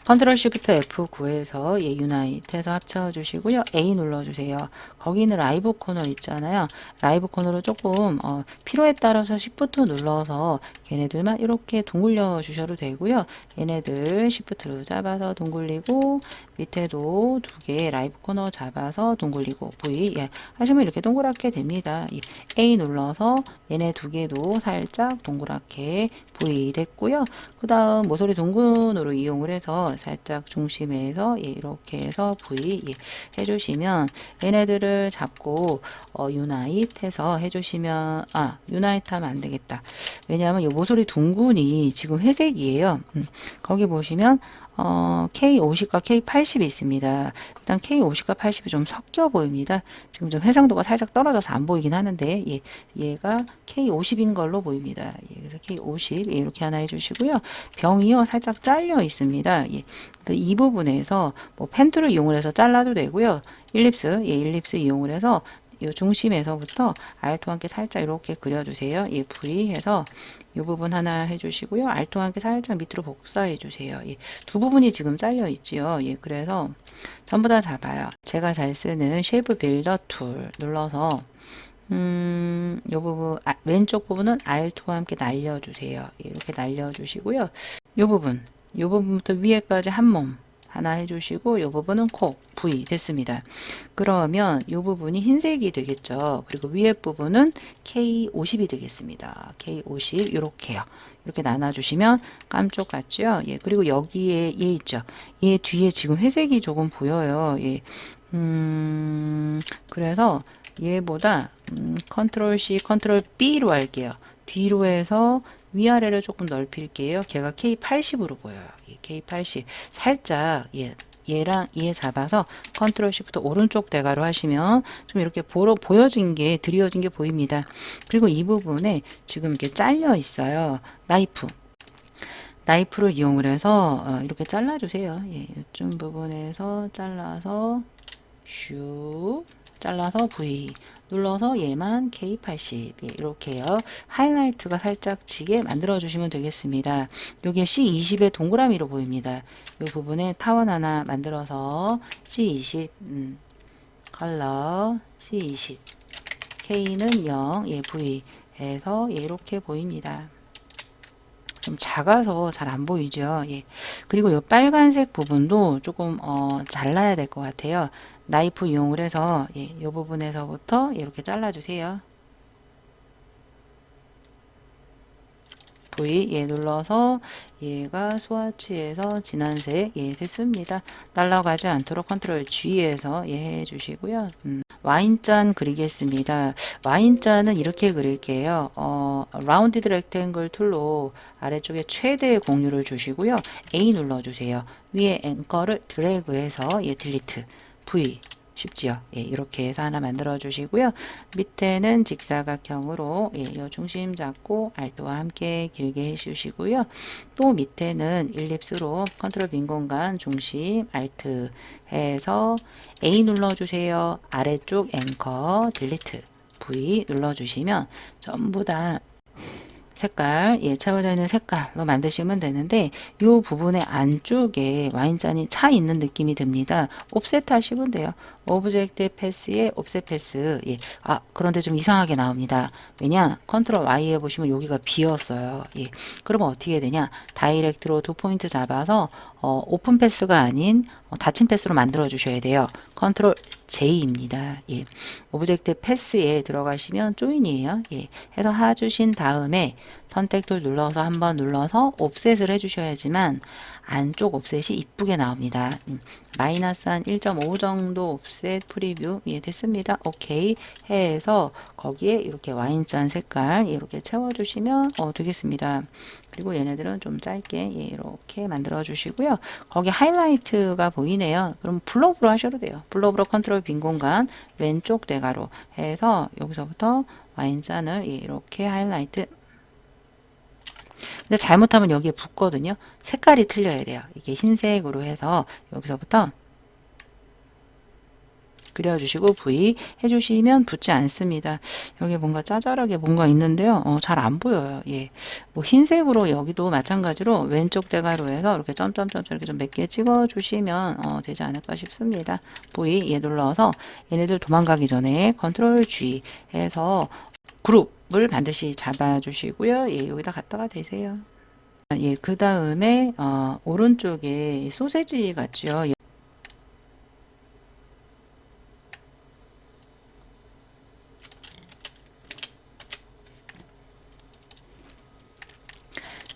컨트롤 시프트 F9에서 예, 유나이트해서 합쳐 주시고요. A 눌러 주세요. 거기는 라이브 코너 있잖아요. 라이브 코너로 조금 필요에 따라서 시프트 눌러서 걔네들만 이렇게 동글려 주셔도 되고요. 얘네들 시프트로 잡아서 동글리고 밑에도 두 개 라이브 코너 잡아서 동글리고 V 예, 하시면 이렇게 동그랗게 됩니다. 예, A 눌러서 얘네 두 개도 살짝 동그랗게 V 됐고요. 그 다음 모서리 동근으로 이용을 해서 살짝 중심에서 예, 이렇게 해서 V 예, 해주시면 얘네들을 잡고 유나이트 해서 해주시면 유나이트 하면 안 되겠다. 왜냐하면 이 모서리 둥근이 지금 회색이에요. 거기 보시면 K50과 K80이 있습니다. 일단 K50과 80이 좀 섞여 보입니다. 지금 좀 해상도가 살짝 떨어져서 안 보이긴 하는데 예, 얘가 K50인 걸로 보입니다. 예, 그래서 K50 예, 이렇게 하나 해주시고요. 병이요 살짝 잘려 있습니다. 예, 이 부분에서 뭐 펜툴을 이용을 해서 잘라도 되고요. 일립스 예, 일립스 이용을 해서 이 중심에서부터 알토와 함께 살짝 이렇게 그려주세요. 예, V 해서 이 부분 하나 해주시고요. 알토와 함께 살짝 밑으로 복사해 주세요. 예, 두 부분이 지금 잘려 있지요. 예, 그래서 전부 다 잡아요. 제가 잘 쓰는 쉐이프 빌더 툴 눌러서 요 부분 왼쪽 부분은 알토와 함께 날려주세요. 예, 이렇게 날려주시고요. 요 부분부터 위에까지 한 몸 하나 해주시고 이 부분은 코 V 됐습니다. 그러면 이 부분이 흰색이 되겠죠. 그리고 위에 부분은 K50이 되겠습니다. K50 이렇게요. 이렇게 나눠주시면 깜쪽 같죠. 예, 그리고 여기에 얘 있죠. 얘 뒤에 지금 회색이 조금 보여요. 예, 그래서 얘보다 컨트롤 C, 컨트롤 B로 할게요. 뒤로 해서 위아래를 조금 넓힐게요. 걔가 K80으로 보여요. K80 살짝 얘랑 얘 잡아서 컨트롤 시프트 오른쪽 대가로 하시면 좀 이렇게 보여진 게 드리워진 게 보입니다. 그리고 이 부분에 지금 이렇게 잘려 있어요. 나이프를 이용을 해서 이렇게 잘라주세요. 예, 이쯤 부분에서 잘라서 슉 잘라서 V 눌러서 얘만 K80 예, 이렇게요. 하이라이트가 살짝 지게 만들어 주시면 되겠습니다. 요게 C20의 동그라미로 보입니다. 이 부분에 타원 하나 만들어서 C20 컬러 C20 K는 0 예, V 해서 예, 이렇게 보입니다. 좀 작아서 잘 안 보이죠. 예. 그리고 이 빨간색 부분도 조금 잘라야 될 것 같아요. 나이프 이용을 해서 이 부분에서부터 이렇게 잘라주세요. V 눌러서 얘가 스와치에서 진한색 됐습니다. 날아가지 않도록 컨트롤 G에서 해주시고요. 와인잔 그리겠습니다. 와인잔은 이렇게 그릴게요. 라운디드 렉탱글 툴로 아래쪽에 최대 공유를 주시고요. A 눌러주세요. 위에 앵커를 드래그해서 딜리트 V 쉽지요. 예, 이렇게 해서 하나 만들어 주시고요. 밑에는 직사각형으로 이 중심 잡고 알토와 함께 길게 해주시고요. 또 밑에는 일립스로 컨트롤 빈 공간 중심 알트 해서 A 눌러주세요. 아래쪽 앵커 딜리트 V 눌러주시면 전부 다 색깔, 채워져 있는 색깔로 만드시면 되는데 이 부분의 안쪽에 와인잔이 차 있는 느낌이 듭니다. 옵셋 하시면 돼요. 오브젝트 패스에 옵셋 패스. 예. 그런데 좀 이상하게 나옵니다. 왜냐? 컨트롤 Y에 보시면 여기가 비었어요. 예. 그러면 어떻게 해야 되냐? 다이렉트로 두 포인트 잡아서 오픈 패스가 아닌 닫힌 패스로 만들어 주셔야 돼요. 컨트롤 J입니다. 예. 오브젝트 패스에 들어가시면 조인이에요. 예. 해서 해주신 다음에 선택 툴 눌러서 한번 눌러서 옵셋을 해주셔야지만 안쪽 옵셋이 이쁘게 나옵니다. 마이너스 한 1.5 정도 옵셋 프리뷰. 예, 됐습니다. 오케이 해서 거기에 이렇게 와인잔 색깔 이렇게 채워주시면 되겠습니다. 그리고 얘네들은 좀 짧게 이렇게 만들어 주시고요. 거기 하이라이트가 보이네요. 그럼 블록으로 하셔도 돼요. 블록으로 컨트롤 빈 공간 왼쪽 대가로 해서 여기서부터 와인잔을 이렇게 하이라이트. 근데 잘못하면 여기에 붙거든요. 색깔이 틀려야 돼요. 이게 흰색으로 해서 여기서부터 그려주시고 V 해주시면 붙지 않습니다. 여기 뭔가 짜잘하게 뭔가 있는데요. 잘 안 보여요. 예. 뭐 흰색으로 여기도 마찬가지로 왼쪽 대가로해서 이렇게 점점점 이렇게 좀 몇 개 찍어주시면 되지 않을까 싶습니다. V 얘 눌러서 얘네들 도망가기 전에 컨트롤 G 해서 그룹을 반드시 잡아주시고요. 예, 여기다 갖다가 대세요. 예, 그 다음에 오른쪽에 소세지 같죠.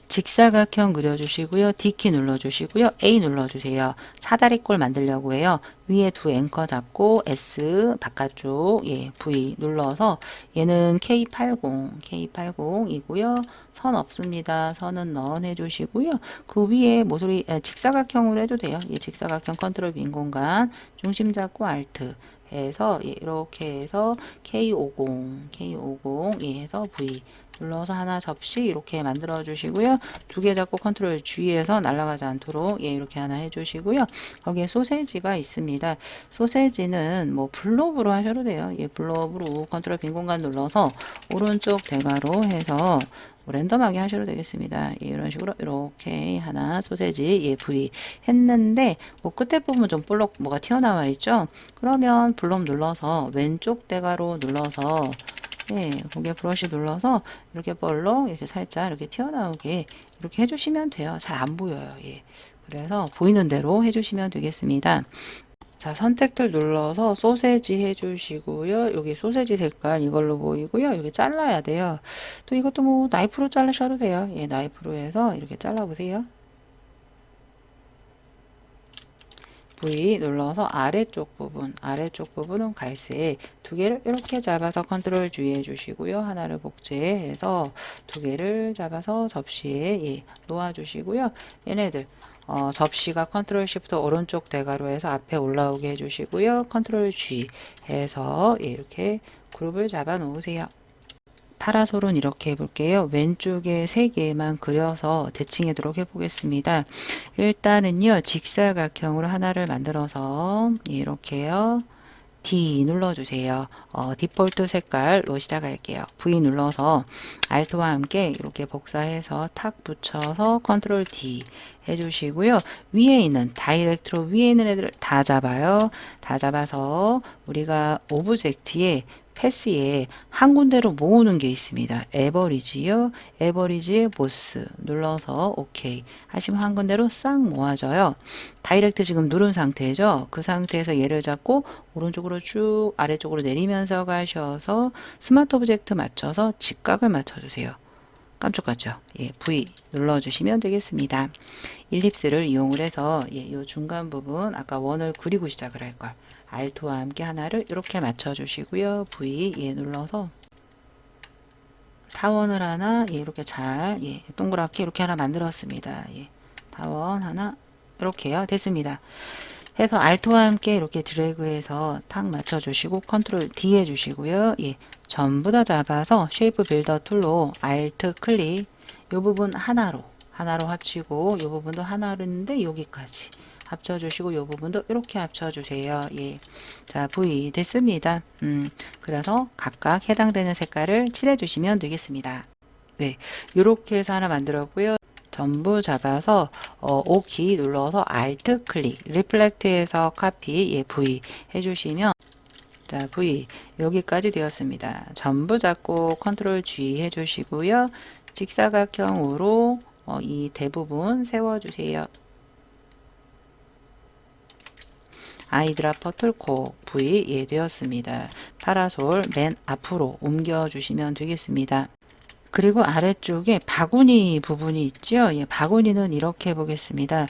직사각형 그려주시고요. D키 눌러주시고요. A 눌러주세요. 사다리꼴 만들려고 해요. 위에 두 앵커 잡고 S 바깥쪽 V 눌러서 얘는 K80이고요. 선 없습니다. 선은 넌 해주시고요. 그 위에 모서리 직사각형으로 해도 돼요. 직사각형 컨트롤 빈 공간 중심 잡고 Alt 해서 이렇게 해서 K50 해서 V 눌러서 하나 접시 이렇게 만들어 주시고요. 두 개 잡고 컨트롤 G에서 날아가지 않도록 이렇게 하나 해주시고요. 거기에 소세지가 있습니다. 소세지는 뭐 블록으로 하셔도 돼요. 블록으로 컨트롤 빈 공간 눌러서 오른쪽 대가로 해서 랜덤하게 하셔도 되겠습니다. 이런 식으로 이렇게 하나 소세지 V 했는데 뭐 끝에 부분 좀 볼록 뭐가 튀어나와 있죠. 그러면 블록 눌러서 왼쪽 대가로 눌러서 고개 브러쉬 눌러서 이렇게 볼록 이렇게 살짝 이렇게 튀어나오게 이렇게 해주시면 돼요. 잘 안 보여요. 그래서 보이는 대로 해주시면 되겠습니다. 자, 선택툴 눌러서 소세지 해주시고요. 여기 소세지 색깔 이걸로 보이고요. 여기 잘라야 돼요. 또 이것도 뭐 나이프로 자르셔도 돼요. 나이프로 해서 이렇게 잘라보세요. V 눌러서 아래쪽 부분은 갈색 두 개를 이렇게 잡아서 컨트롤 G 해주시고요. 하나를 복제해서 두 개를 잡아서 접시에 놓아주시고요. 얘네들 접시가 컨트롤 시프트 오른쪽 대가로 해서 앞에 올라오게 해주시고요. 컨트롤 G 해서 이렇게 그룹을 잡아 놓으세요. 파라솔은 이렇게 해볼게요. 왼쪽에 3개만 그려서 대칭하도록 해보겠습니다. 일단은요. 직사각형으로 하나를 만들어서 이렇게요. D 눌러주세요. 디폴트 색깔로 시작할게요. V 눌러서 Alt와 함께 이렇게 복사해서 탁 붙여서 컨트롤 D 해주시고요. 위에 있는 다이렉트로 위에 있는 애들을 다 잡아요. 다 잡아서 우리가 오브젝트에 패스에 한 군데로 모으는 게 있습니다. 에버리지요. 에버리지의 보스 눌러서 OK 하시면 한 군데로 싹 모아져요. 다이렉트 지금 누른 상태죠. 그 상태에서 얘를 잡고 오른쪽으로 쭉 아래쪽으로 내리면서 가셔서 스마트 오브젝트 맞춰서 직각을 맞춰주세요. 깜짝 같죠? V 눌러주시면 되겠습니다. 일립스를 이용을 해서 이 중간 부분 아까 원을 그리고 시작을 할 걸. Alt와 함께 하나를 이렇게 맞춰주시고요. V 눌러서 타원을 하나 이렇게 잘 동그랗게 이렇게 하나 만들었습니다. 타원 하나 이렇게요. 됐습니다. 해서 Alt와 함께 이렇게 드래그해서 탁 맞춰주시고 컨트롤 D 해주시고요. 전부 다 잡아서 쉐이프 빌더 툴로 Alt 클릭 이 부분 하나로 합치고 이 부분도 하나로 했는데 여기까지 합쳐주시고 이 부분도 이렇게 합쳐주세요. 자, V 됐습니다. 그래서 각각 해당되는 색깔을 칠해주시면 되겠습니다. 네, 이렇게 해서 하나 만들었고요. 전부 잡아서 O 키 눌러서 Alt 클릭, 리플렉트에서 카피, 예, V 해주시면 자, V 여기까지 되었습니다. 전부 잡고 컨트롤 G 해주시고요. 직사각형으로 이 대부분 세워주세요. 아이드라퍼 툴콕 V 예 되었습니다. 파라솔 맨 앞으로 옮겨주시면 되겠습니다. 그리고 아래쪽에 바구니 부분이 있죠. 예, 바구니는 이렇게 보겠습니다.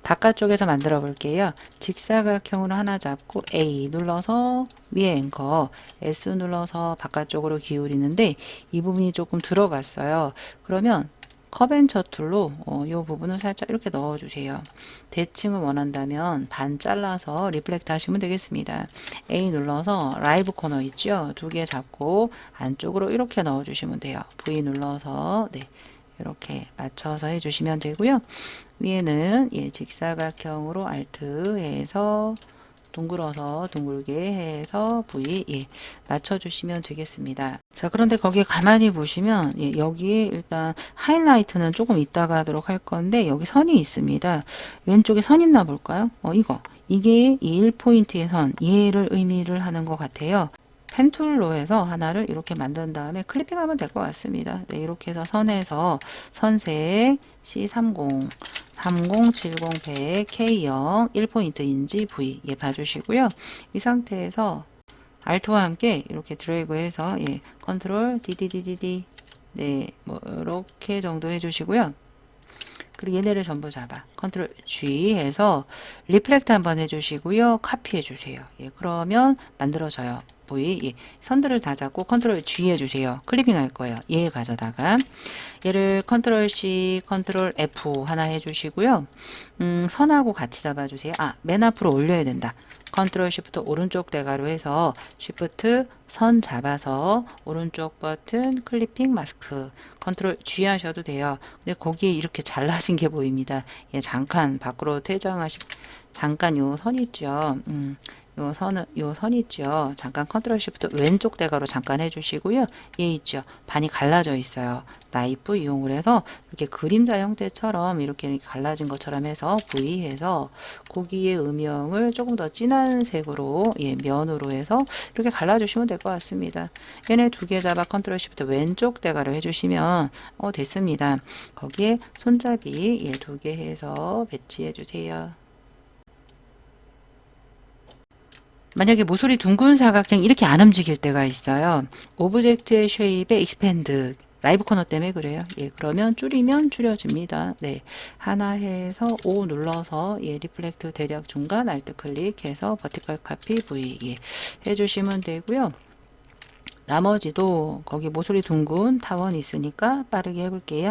바깥쪽에서 만들어 볼게요. 직사각형으로 하나 잡고 A 눌러서 위에 앵커, S 눌러서 바깥쪽으로 기울이는데 이 부분이 조금 들어갔어요. 그러면 컵앤처 툴로 이 부분을 살짝 이렇게 넣어주세요. 대칭을 원한다면 반 잘라서 리플렉트 하시면 되겠습니다. A 눌러서 라이브 코너 있죠? 두 개 잡고 안쪽으로 이렇게 넣어주시면 돼요. V 눌러서 네, 이렇게 맞춰서 해주시면 되고요. 위에는 예, 직사각형으로 Alt 해서 둥글어서 둥글게 해서 V 예, 맞춰주시면 되겠습니다. 자, 그런데 거기에 가만히 보시면 예, 여기에 일단 하이라이트는 조금 이따가 하도록 할 건데 여기 선이 있습니다. 왼쪽에 선 있나 볼까요? 이게 이 1포인트의 선 얘를 의미를 하는 것 같아요. 펜툴로 해서 하나를 이렇게 만든 다음에 클리핑하면 될 것 같습니다. 네, 이렇게 해서 선에서 선색 C30, 30, 70, 100, K0, 1포인트인지 V 예, 봐주시고요. 이 상태에서 Alt와 함께 이렇게 드래그해서 예, 컨트롤 DDDDD 네, 뭐 이렇게 정도 해주시고요. 그리고 얘네를 전부 잡아 컨트롤 G 해서 리플렉트 한번 해주시고요. 카피 해주세요. 예, 그러면 만들어져요. V 예, 선들을 다 잡고 컨트롤 G 해주세요. 클리핑 할 거예요. 얘 가져다가 얘를 컨트롤 C, 컨트롤 F 하나 해주시고요. 선하고 같이 잡아주세요. 맨 앞으로 올려야 된다. 컨트롤 쉬프트 오른쪽 대가로 해서 쉬프트 선 잡아서 오른쪽 버튼 클리핑 마스크 컨트롤 G 하셔도 돼요. 근데 거기에 이렇게 잘라진 게 보입니다. 예, 잠깐 밖으로 잠깐 요 선 있죠. 요 선 있죠. 잠깐 컨트롤 쉬프트 왼쪽 대가로 잠깐 해주시고요. 얘 있죠. 반이 갈라져 있어요. 나이프 이용을 해서 이렇게 그림자 형태처럼 이렇게 갈라진 것처럼 해서 V 해서 고기의 음영을 조금 더 진한 색으로 예, 면으로 해서 이렇게 갈라주시면 될 것 같습니다. 얘네 두 개 잡아 컨트롤 쉬프트 왼쪽 대가로 해주시면 됐습니다. 거기에 손잡이 예, 두 개 해서 배치해 주세요. 만약에 모서리 둥근 사각형 이렇게 안 움직일 때가 있어요. 오브젝트의 쉐입의 익스펜드 라이브 코너 때문에 그래요. 예, 그러면 줄이면 줄여집니다. 네, 하나 해서 O 눌러서 예, 리플렉트 대략 중간 Alt 클릭해서 버티컬 카피 V 예, 해주시면 되고요. 나머지도 거기 모서리 둥근 타원 있으니까 빠르게 해볼게요.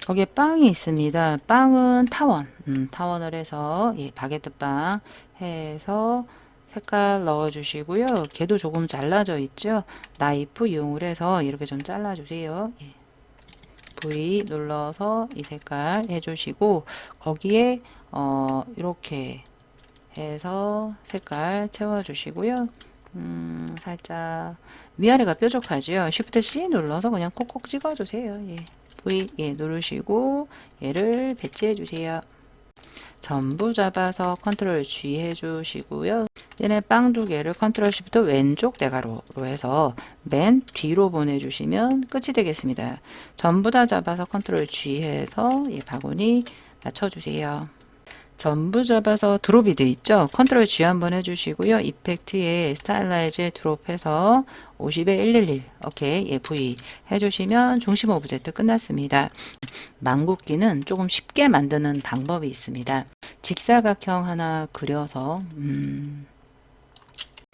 거기에 빵이 있습니다. 빵은 타원, 타원을 해서 예, 바게트 빵 해서 색깔 넣어주시고요. 걔도 조금 잘라져 있죠. 나이프 이용을 해서 이렇게 좀 잘라주세요. 예. V 눌러서 이 색깔 해주시고 거기에 이렇게 해서 색깔 채워주시고요. 살짝 위아래가 뾰족하죠. Shift C 눌러서 그냥 콕콕 찍어주세요. 예. V 예, 누르시고 얘를 배치해 주세요. 전부 잡아서 컨트롤 G 해주시고요. 얘네 빵 두 개를 컨트롤 쉬프트 왼쪽 대가로로 해서 맨 뒤로 보내주시면 끝이 되겠습니다. 전부 다 잡아서 컨트롤 G 해서 이 바구니 맞춰주세요. 전부 잡아서 드롭이 되어 있죠. 컨트롤 G 한번 해주시고요. 이펙트에 스타일라이즈 드롭해서 50에 111 오케이 예, V 해주시면 중심 오브젝트 끝났습니다. 망국기는 조금 쉽게 만드는 방법이 있습니다. 직사각형 하나 그려서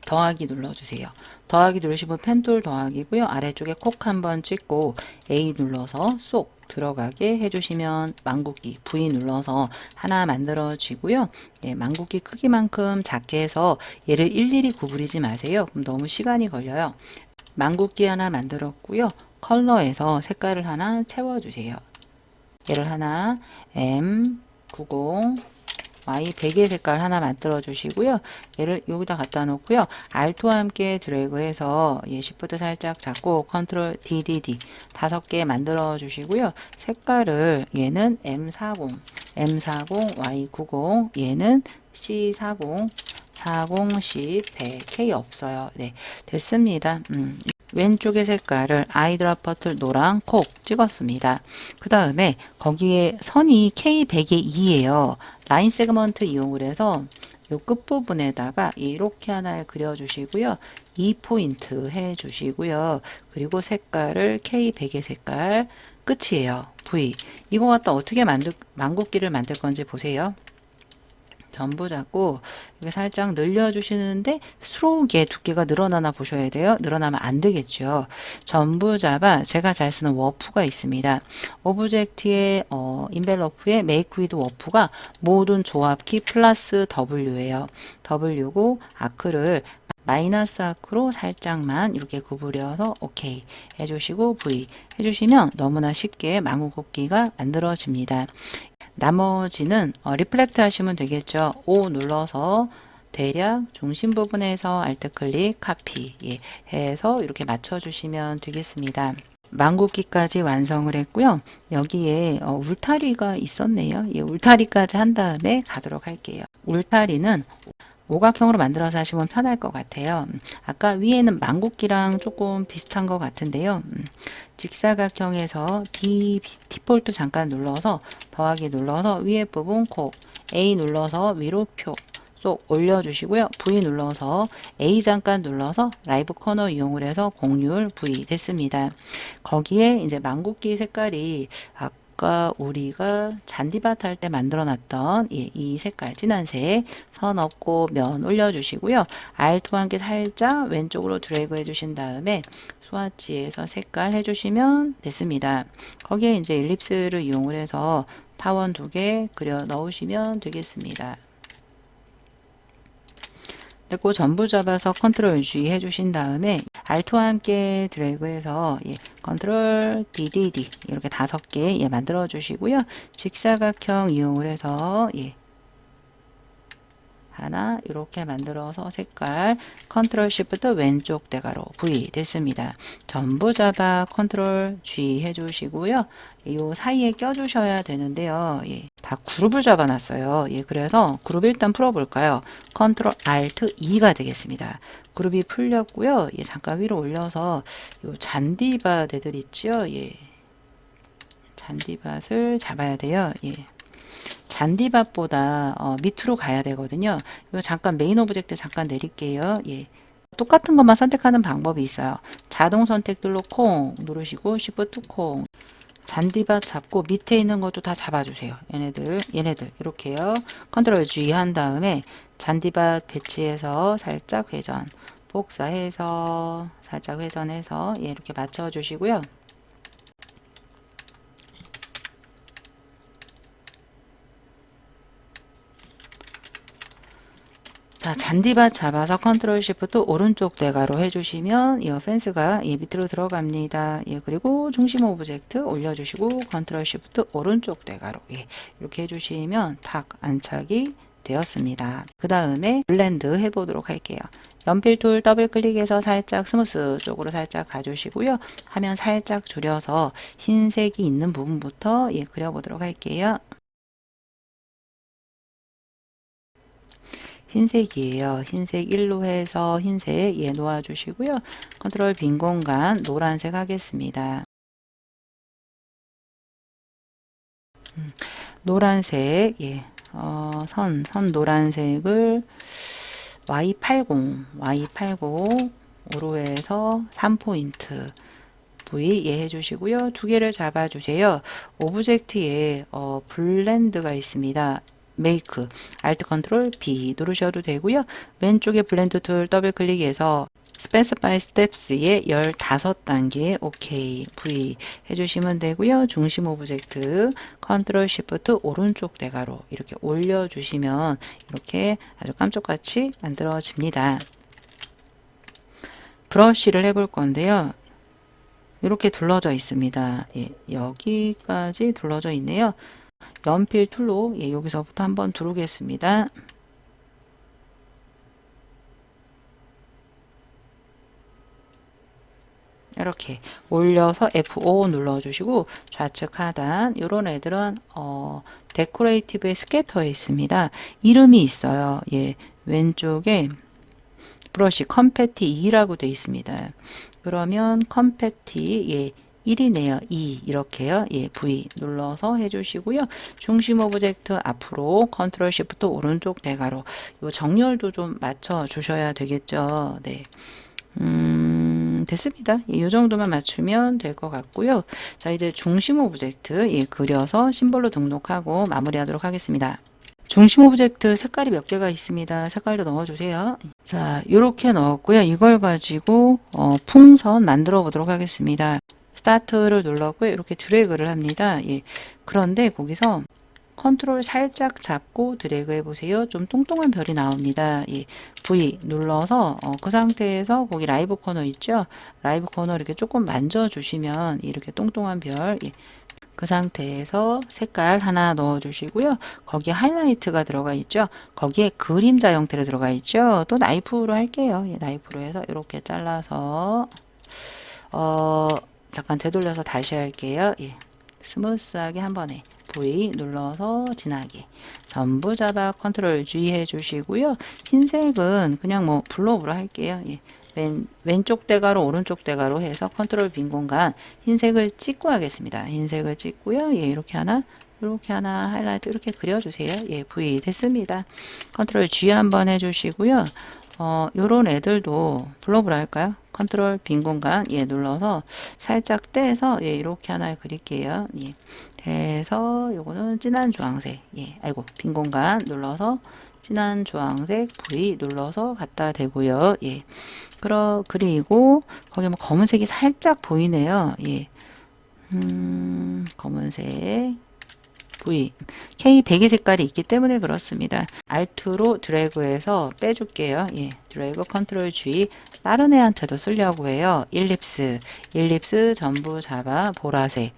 더하기 눌러주세요. 더하기 누르시면 펜툴 더하기고요. 아래쪽에 콕 한번 찍고 A 눌러서 쏙 들어가게 해주시면 망국기 V 눌러서 하나 만들어지고요. 예, 망국기 크기만큼 작게 해서 얘를 일일이 구부리지 마세요. 그럼 너무 시간이 걸려요. 망국기 하나 만들었고요. 컬러에서 색깔을 하나 채워주세요. 얘를 하나 M90 베개 색깔 하나 만들어 주시고요. 얘를 여기다 갖다 놓고요. Alt와 함께 드래그해서 Shift 살짝 잡고 컨트롤 DDD 5개 만들어 주시고요. 색깔을 얘는 M40, Y90, 얘는 C40, 40, 10, 100, K 없어요. 네, 됐습니다. 왼쪽의 색깔을 아이드라퍼틀 노랑 콕 찍었습니다. 그 다음에 거기에 선이 K102예요. 라인 세그먼트 이용을 해서 요 끝부분에다가 이렇게 하나를 그려주시고요. 2포인트 해주시고요. 그리고 색깔을 K100의 색깔 끝이에요. V. 이거 갖다 어떻게 망국기를 만들 건지 보세요. 전부 잡고 이렇게 살짝 늘려주시는데 스트로크의 두께가 늘어나나 보셔야 돼요. 늘어나면 안 되겠죠. 전부 잡아 제가 잘 쓰는 워프가 있습니다. 오브젝트의 인벨로프의 메이크 위드 워프가 모든 조합키 플러스 W예요. W고 아크를 마이너스 아크로 살짝만 이렇게 구부려서 오케이 해주시고 V 해주시면 너무나 쉽게 망국기가 만들어집니다. 나머지는 리플렉트 하시면 되겠죠. O 눌러서 대략 중심 부분에서 알트 클릭 카피 해서 이렇게 맞춰 주시면 되겠습니다. 망국기까지 완성을 했고요. 여기에 울타리가 있었네요. 울타리까지 한 다음에 가도록 할게요. 울타리는 오각형으로 만들어서 하시면 편할 것 같아요. 아까 위에는 망국기랑 조금 비슷한 것 같은데요. 직사각형에서 디폴트 잠깐 눌러서 더하기 눌러서 위에 부분 코 A 눌러서 위로 표 쏙 올려주시고요. V 눌러서 A 잠깐 눌러서 라이브 커너 이용을 해서 공률 V 됐습니다. 거기에 이제 망국기 색깔이 아까 우리가 잔디밭 할 때 만들어 놨던 이 색깔 진한색 선 없고 면 올려주시고요. Alt와 함께 살짝 왼쪽으로 드래그 해주신 다음에 스와치에서 색깔 해주시면 됐습니다. 거기에 이제 일립스를 이용을 해서 타원 2개 그려 넣으시면 되겠습니다. 그리고 전부 잡아서 컨트롤 G 해주신 다음에 Alt와 함께 드래그해서 컨트롤 DDD 이렇게 5개 만들어 주시고요. 직사각형 이용을 해서 하나 이렇게 만들어서 색깔 컨트롤 시프트 왼쪽 대가로 V 됐습니다. 전부 잡아 컨트롤 G 해주시고요. 이 사이에 껴주셔야 되는데요. 다 그룹을 잡아놨어요. 그래서 그룹 일단 풀어볼까요? 컨트롤 Alt E가 되겠습니다. 그룹이 풀렸고요. 잠깐 위로 올려서 요 잔디밭 애들 있죠? 잔디밭을 잡아야 돼요. 잔디밭보다 밑으로 가야 되거든요. 이거 잠깐 메인 오브젝트 잠깐 내릴게요. 똑같은 것만 선택하는 방법이 있어요. 자동 선택 눌러 콩 누르시고 Shift 콩 잔디밭 잡고 밑에 있는 것도 다 잡아주세요. 얘네들 이렇게요. 컨트롤 G 한 다음에 잔디밭 배치해서 살짝 회전 복사해서 살짝 회전해서 이렇게 맞춰주시고요. 자, 잔디밭 잡아서 컨트롤 시프트 오른쪽 대가로 해주시면 이 펜스가 밑으로 들어갑니다. 그리고 중심 오브젝트 올려주시고 컨트롤 시프트 오른쪽 대가로 이렇게 해주시면 탁 안착이 되었습니다. 그 다음에 블렌드 해보도록 할게요. 연필 툴 더블 클릭해서 살짝 스무스 쪽으로 살짝 가주시고요. 화면 살짝 줄여서 흰색이 있는 부분부터 그려보도록 할게요. 흰색이에요. 흰색 1로 해서 흰색 놓아주시고요. 컨트롤 빈 공간 노란색 하겠습니다. 노란색 선 노란색을 Y80으로 해서 3포인트 V 해주시고요. 2개를 잡아주세요. 오브젝트에 블렌드가 있습니다. 메이크 Alt 컨트롤 B 누르셔도 되고요. 왼쪽에 블렌드 툴 더블 클릭해서 스페시파이 스텝스에 15단계 OK V 해주시면 되고요. 중심 오브젝트 컨트롤 시프트 오른쪽 대가로 이렇게 올려주시면 이렇게 아주 깜짝같이 만들어집니다. 브러쉬를 해볼 건데요. 이렇게 둘러져 있습니다. 여기까지 둘러져 있네요. 연필 툴로 여기서부터 한번 두르겠습니다. 이렇게 올려서 F5 눌러주시고 좌측 하단 이런 애들은 데코레이티브의 스캐터에 있습니다. 이름이 있어요. 왼쪽에 브러쉬 컴패티 2라고 되어 있습니다. 그러면 컴패티 1이네요. 2 이렇게요. V 눌러서 해주시고요. 중심 오브젝트 앞으로 컨트롤 시프트 오른쪽 대괄호 요 정렬도 좀 맞춰 주셔야 되겠죠. 네. 됐습니다. 이 정도만 맞추면 될 것 같고요. 자, 이제 중심 오브젝트 그려서 심볼로 등록하고 마무리하도록 하겠습니다. 중심 오브젝트 색깔이 몇 개가 있습니다. 색깔도 넣어주세요. 자, 이렇게 넣었고요. 이걸 가지고 풍선 만들어 보도록 하겠습니다. 스타트를 눌렀고요. 이렇게 드래그를 합니다. 그런데 거기서 컨트롤 살짝 잡고 드래그 해보세요. 좀 뚱뚱한 별이 나옵니다. V 눌러서 그 상태에서 거기 라이브 코너 있죠? 라이브 코너 이렇게 조금 만져주시면 이렇게 뚱뚱한 별 그 상태에서 색깔 하나 넣어주시고요. 거기에 하이라이트가 들어가 있죠. 거기에 그림자 형태로 들어가 있죠. 또 나이프로 할게요. 나이프로 해서 이렇게 잘라서 잠깐 되돌려서 다시 할게요. 스무스하게 한 번에 V 눌러서 진하게 전부 잡아 컨트롤 G 해주시고요. 흰색은 그냥 뭐 블록으로 할게요. 왼쪽 대괄호 오른쪽 대괄호 해서 컨트롤 빈 공간 흰색을 찍고 하겠습니다. 흰색을 찍고요. 이렇게 하나 하이라이트 이렇게 그려주세요. V 됐습니다. 컨트롤 G 한번 해주시고요. 요런 애들도 블록으로 할까요? 컨트롤 빈 공간 눌러서 살짝 떼서 이렇게 하나 그릴게요. 해서 요거는 진한 주황색 아이고 빈 공간 눌러서 진한 주황색 V 눌러서 갖다 대고요. 그리고 거기 뭐 검은색이 살짝 보이네요. 검은색 V K 배기 색깔이 있기 때문에 그렇습니다. Alt로 드래그해서 빼줄게요. 드래그 컨트롤 G 다른 애한테도 쓰려고 해요. 일립스 전부 잡아 보라색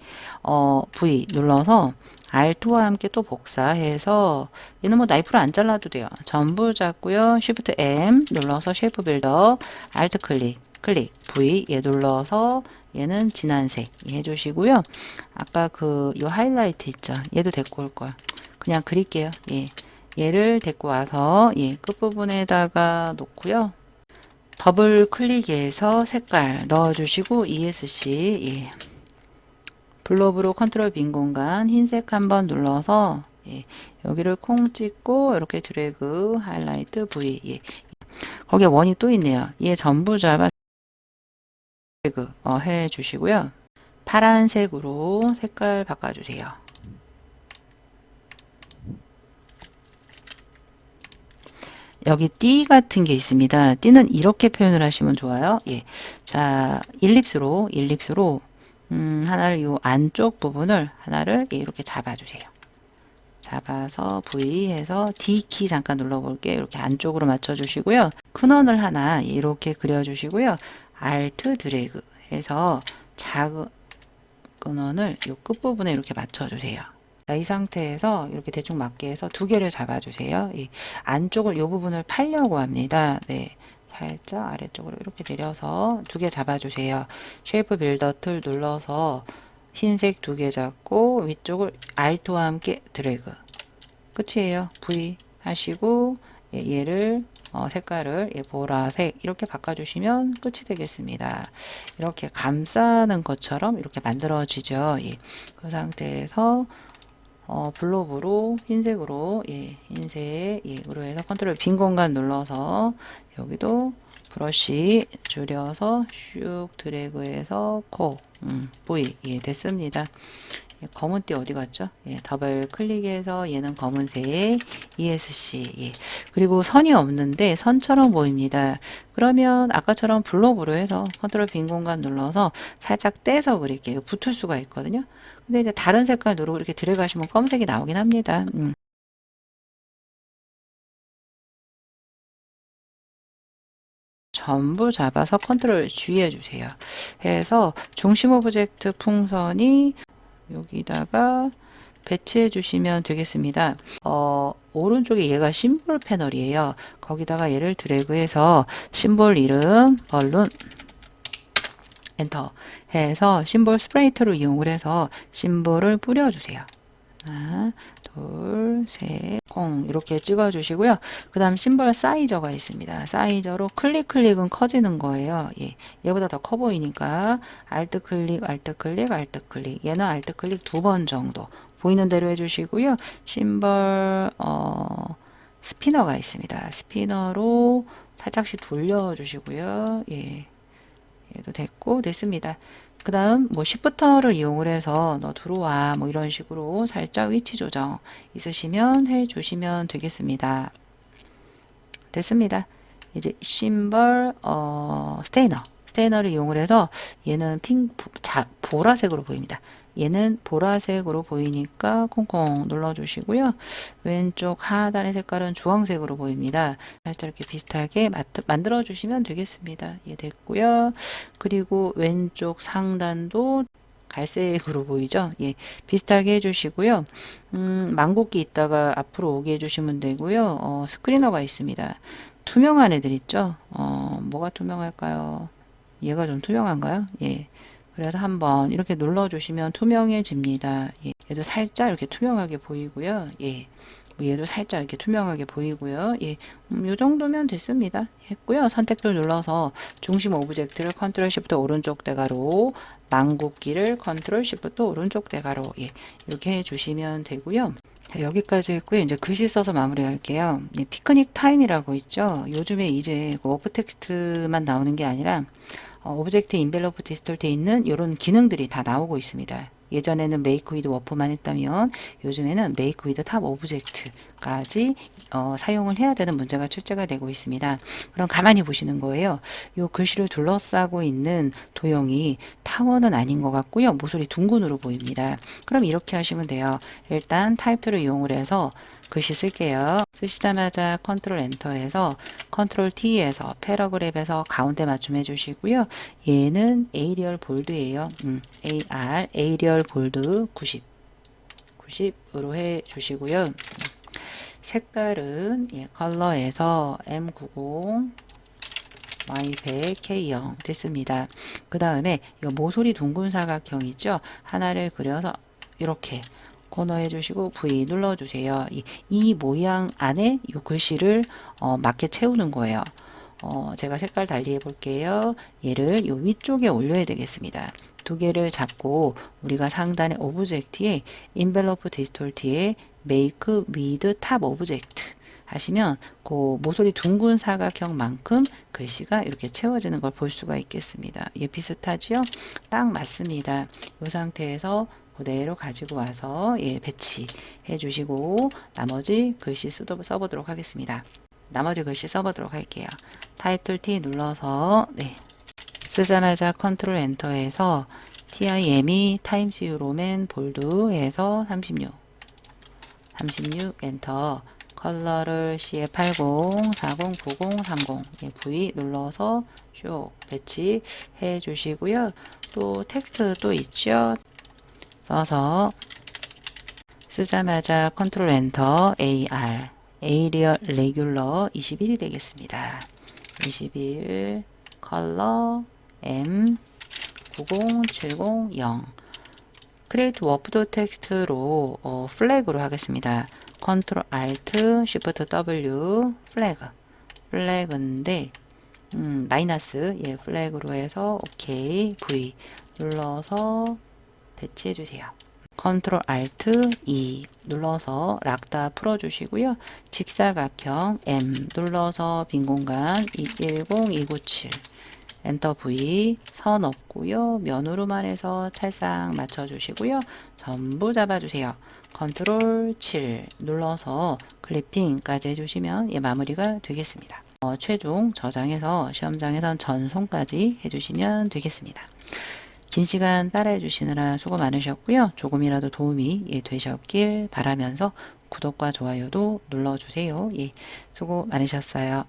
V 눌러서 Alt와 함께 또 복사해서 얘는 뭐 나이프로 안 잘라도 돼요. 전부 잡고요. Shift M 눌러서 쉐이프 빌더 Alt 클릭 V 눌러서 얘는 진한색 해주시고요. 아까 요 하이라이트 있죠. 얘도 데리고 올 거야. 그냥 그릴게요. 얘를 데리고 와서 끝부분에다가 놓고요. 더블 클릭해서 색깔 넣어주시고 ESC 블록으로 컨트롤 빈 공간 흰색 한번 눌러서 여기를 콩 찍고 이렇게 드래그 하이라이트 V 거기에 원이 또 있네요. 얘 전부 잡아 드래그 해주시고요. 파란색으로 색깔 바꿔주세요. 여기 띠 같은 게 있습니다. 띠는 이렇게 표현을 하시면 좋아요. 자, 일립스로 하나를 요 안쪽 부분을 하나를 이렇게 잡아주세요. 잡아서 V 해서 D 키 잠깐 눌러볼게요. 이렇게 안쪽으로 맞춰주시고요. 큰 원을 하나 이렇게 그려주시고요. Alt 드래그 해서 작은 원을 요 끝부분에 이렇게 맞춰주세요. 자, 이 상태에서 이렇게 대충 맞게 해서 두 개를 잡아주세요. 이 안쪽을 요 부분을 팔려고 합니다. 살짝 아래쪽으로 이렇게 내려서 두 개 잡아주세요. 쉐이프 빌더 툴 눌러서 흰색 두 개 잡고 위쪽을 Alt와 함께 드래그 끝이에요. V 하시고 얘를 색깔을 보라색 이렇게 바꿔주시면 끝이 되겠습니다. 이렇게 감싸는 것처럼 이렇게 만들어지죠. 그 상태에서 블록으로 흰색으로 흰색으로 해서 컨트롤 빈 공간 눌러서 여기도 브러쉬 줄여서 슉 드래그해서 V 됐습니다. 검은 띠 어디 갔죠? 더블 클릭해서 얘는 검은색 ESC 그리고 선이 없는데 선처럼 보입니다. 그러면 아까처럼 블록으로 해서 컨트롤 빈 공간 눌러서 살짝 떼서 그릴게요. 붙을 수가 있거든요. 근데 이제 다른 색깔 누르고 이렇게 드래그 하시면 검은색이 나오긴 합니다. 전부 잡아서 컨트롤 G 해주세요. 해서 중심 오브젝트 풍선이 여기다가 배치해 주시면 되겠습니다. 오른쪽에 얘가 심볼 패널이에요. 거기다가 얘를 드래그해서 심볼 이름 벌룬 엔터 해서 심볼 스프레이트로 이용을 해서 심볼을 뿌려주세요. 하나, 둘, 셋, 콩 이렇게 찍어주시고요. 그 다음 심벌 사이저가 있습니다. 사이저로 클릭은 커지는 거예요. 예, 얘보다 더 커 보이니까 알트 클릭, 알트 클릭, 알트 클릭. 얘는 알트 클릭 2번 정도 보이는 대로 해주시고요. 심벌 스피너가 있습니다. 스피너로 살짝씩 돌려주시고요. 예, 얘도 됐습니다. 그 다음 뭐 쉬프터를 이용을 해서 너 들어와 뭐 이런 식으로 살짝 위치 조정 있으시면 해 주시면 되겠습니다. 됐습니다. 이제 심벌 스테이너를 이용을 해서 얘는 보라색으로 보입니다. 얘는 보라색으로 보이니까 콩콩 눌러주시고요. 왼쪽 하단의 색깔은 주황색으로 보입니다. 살짝 이렇게 비슷하게 만들어 주시면 되겠습니다. 예, 됐고요. 그리고 왼쪽 상단도 갈색으로 보이죠? 예, 비슷하게 해주시고요. 망국기 있다가 앞으로 오게 해주시면 되고요. 스크리너가 있습니다. 투명한 애들 있죠? 뭐가 투명할까요? 얘가 좀 투명한가요? 예. 그래서 한번 이렇게 눌러주시면 투명해집니다. 예. 얘도 살짝 이렇게 투명하게 보이고요. 예. 얘도 살짝 이렇게 투명하게 보이고요. 예. 요 정도면 됐습니다. 했고요. 선택을 눌러서 중심 오브젝트를 컨트롤 시프트 오른쪽 대가로, 망국기를 컨트롤 시프트 오른쪽 대가로, 예. 이렇게 해주시면 되고요. 자, 여기까지 했고요. 이제 글씨 써서 마무리할게요. 예, 피크닉 타임이라고 있죠. 요즘에 이제 워프 텍스트만 나오는 게 아니라 오브젝트 인벨로프 디스톨트에 있는 이런 기능들이 다 나오고 있습니다. 예전에는 메이크 위드 워프만 했다면 요즘에는 메이크 위드 탑 오브젝트까지 사용을 해야 되는 문제가 출제가 되고 있습니다. 그럼 가만히 보시는 거예요. 이 글씨를 둘러싸고 있는 도형이 타원은 아닌 것 같고요. 모서리 둥근으로 보입니다. 그럼 이렇게 하시면 돼요. 일단 타입표를 이용을 해서 글씨 쓸게요. 쓰시자마자 컨트롤 엔터해서 컨트롤 T에서 패러그랩에서 가운데 맞춤 해주시고요. 얘는 에이리얼 볼드예요. 에이리얼 볼드 90으로 해주시고요. 색깔은 컬러에서 M90 Y100 K0 됐습니다. 그 다음에 모서리 둥근 사각형 있죠? 하나를 그려서 이렇게 코너해 주시고 V 눌러주세요. 이 모양 안에 이 글씨를 맞게 채우는 거예요. 제가 색깔 달리 해볼게요. 얘를 이 위쪽에 올려야 되겠습니다. 두 개를 잡고 우리가 상단의 오브젝트에 인벨로프 디스톨트에 메이크 위드 탑 오브젝트 하시면 그 모서리 둥근 사각형만큼 글씨가 이렇게 채워지는 걸 볼 수가 있겠습니다. 이게 비슷하지요? 딱 맞습니다. 이 상태에서 그대로 가지고 와서 배치해 주시고 나머지 글씨 써보도록 하겠습니다. 나머지 글씨 써보도록 할게요. 타입 툴 T 눌러서 쓰자마자 컨트롤 엔터해서 TIME 타임스 유로맨 볼드해서 36 엔터 컬러를 CF80 40 90 30 V 눌러서 쭉 배치해 주시고요. 또 텍스트 또 있죠. 써서 쓰자마자 컨트롤 엔터 AR 에이리얼 레귤러 21이 되겠습니다. 21 컬러 M 90700 크리에이트 워프도 텍스트로 플래그로 하겠습니다. 컨트롤 알트 쉬프트 W 플래그인데 마이너스 플래그로 해서 오케이 V 눌러서 배치해 주세요. 컨트롤 알트 E 눌러서 락다 풀어주시고요. 직사각형 M 눌러서 빈 공간 210 297 엔터 V 선 없고요. 면으로만 해서 찰싹 맞춰주시고요. 전부 잡아주세요. 컨트롤 7 눌러서 클리핑까지 해주시면 마무리가 되겠습니다. 최종 저장해서 시험장에선 전송까지 해주시면 되겠습니다. 긴 시간 따라해 주시느라 수고 많으셨고요. 조금이라도 도움이 되셨길 바라면서 구독과 좋아요도 눌러주세요. 수고 많으셨어요.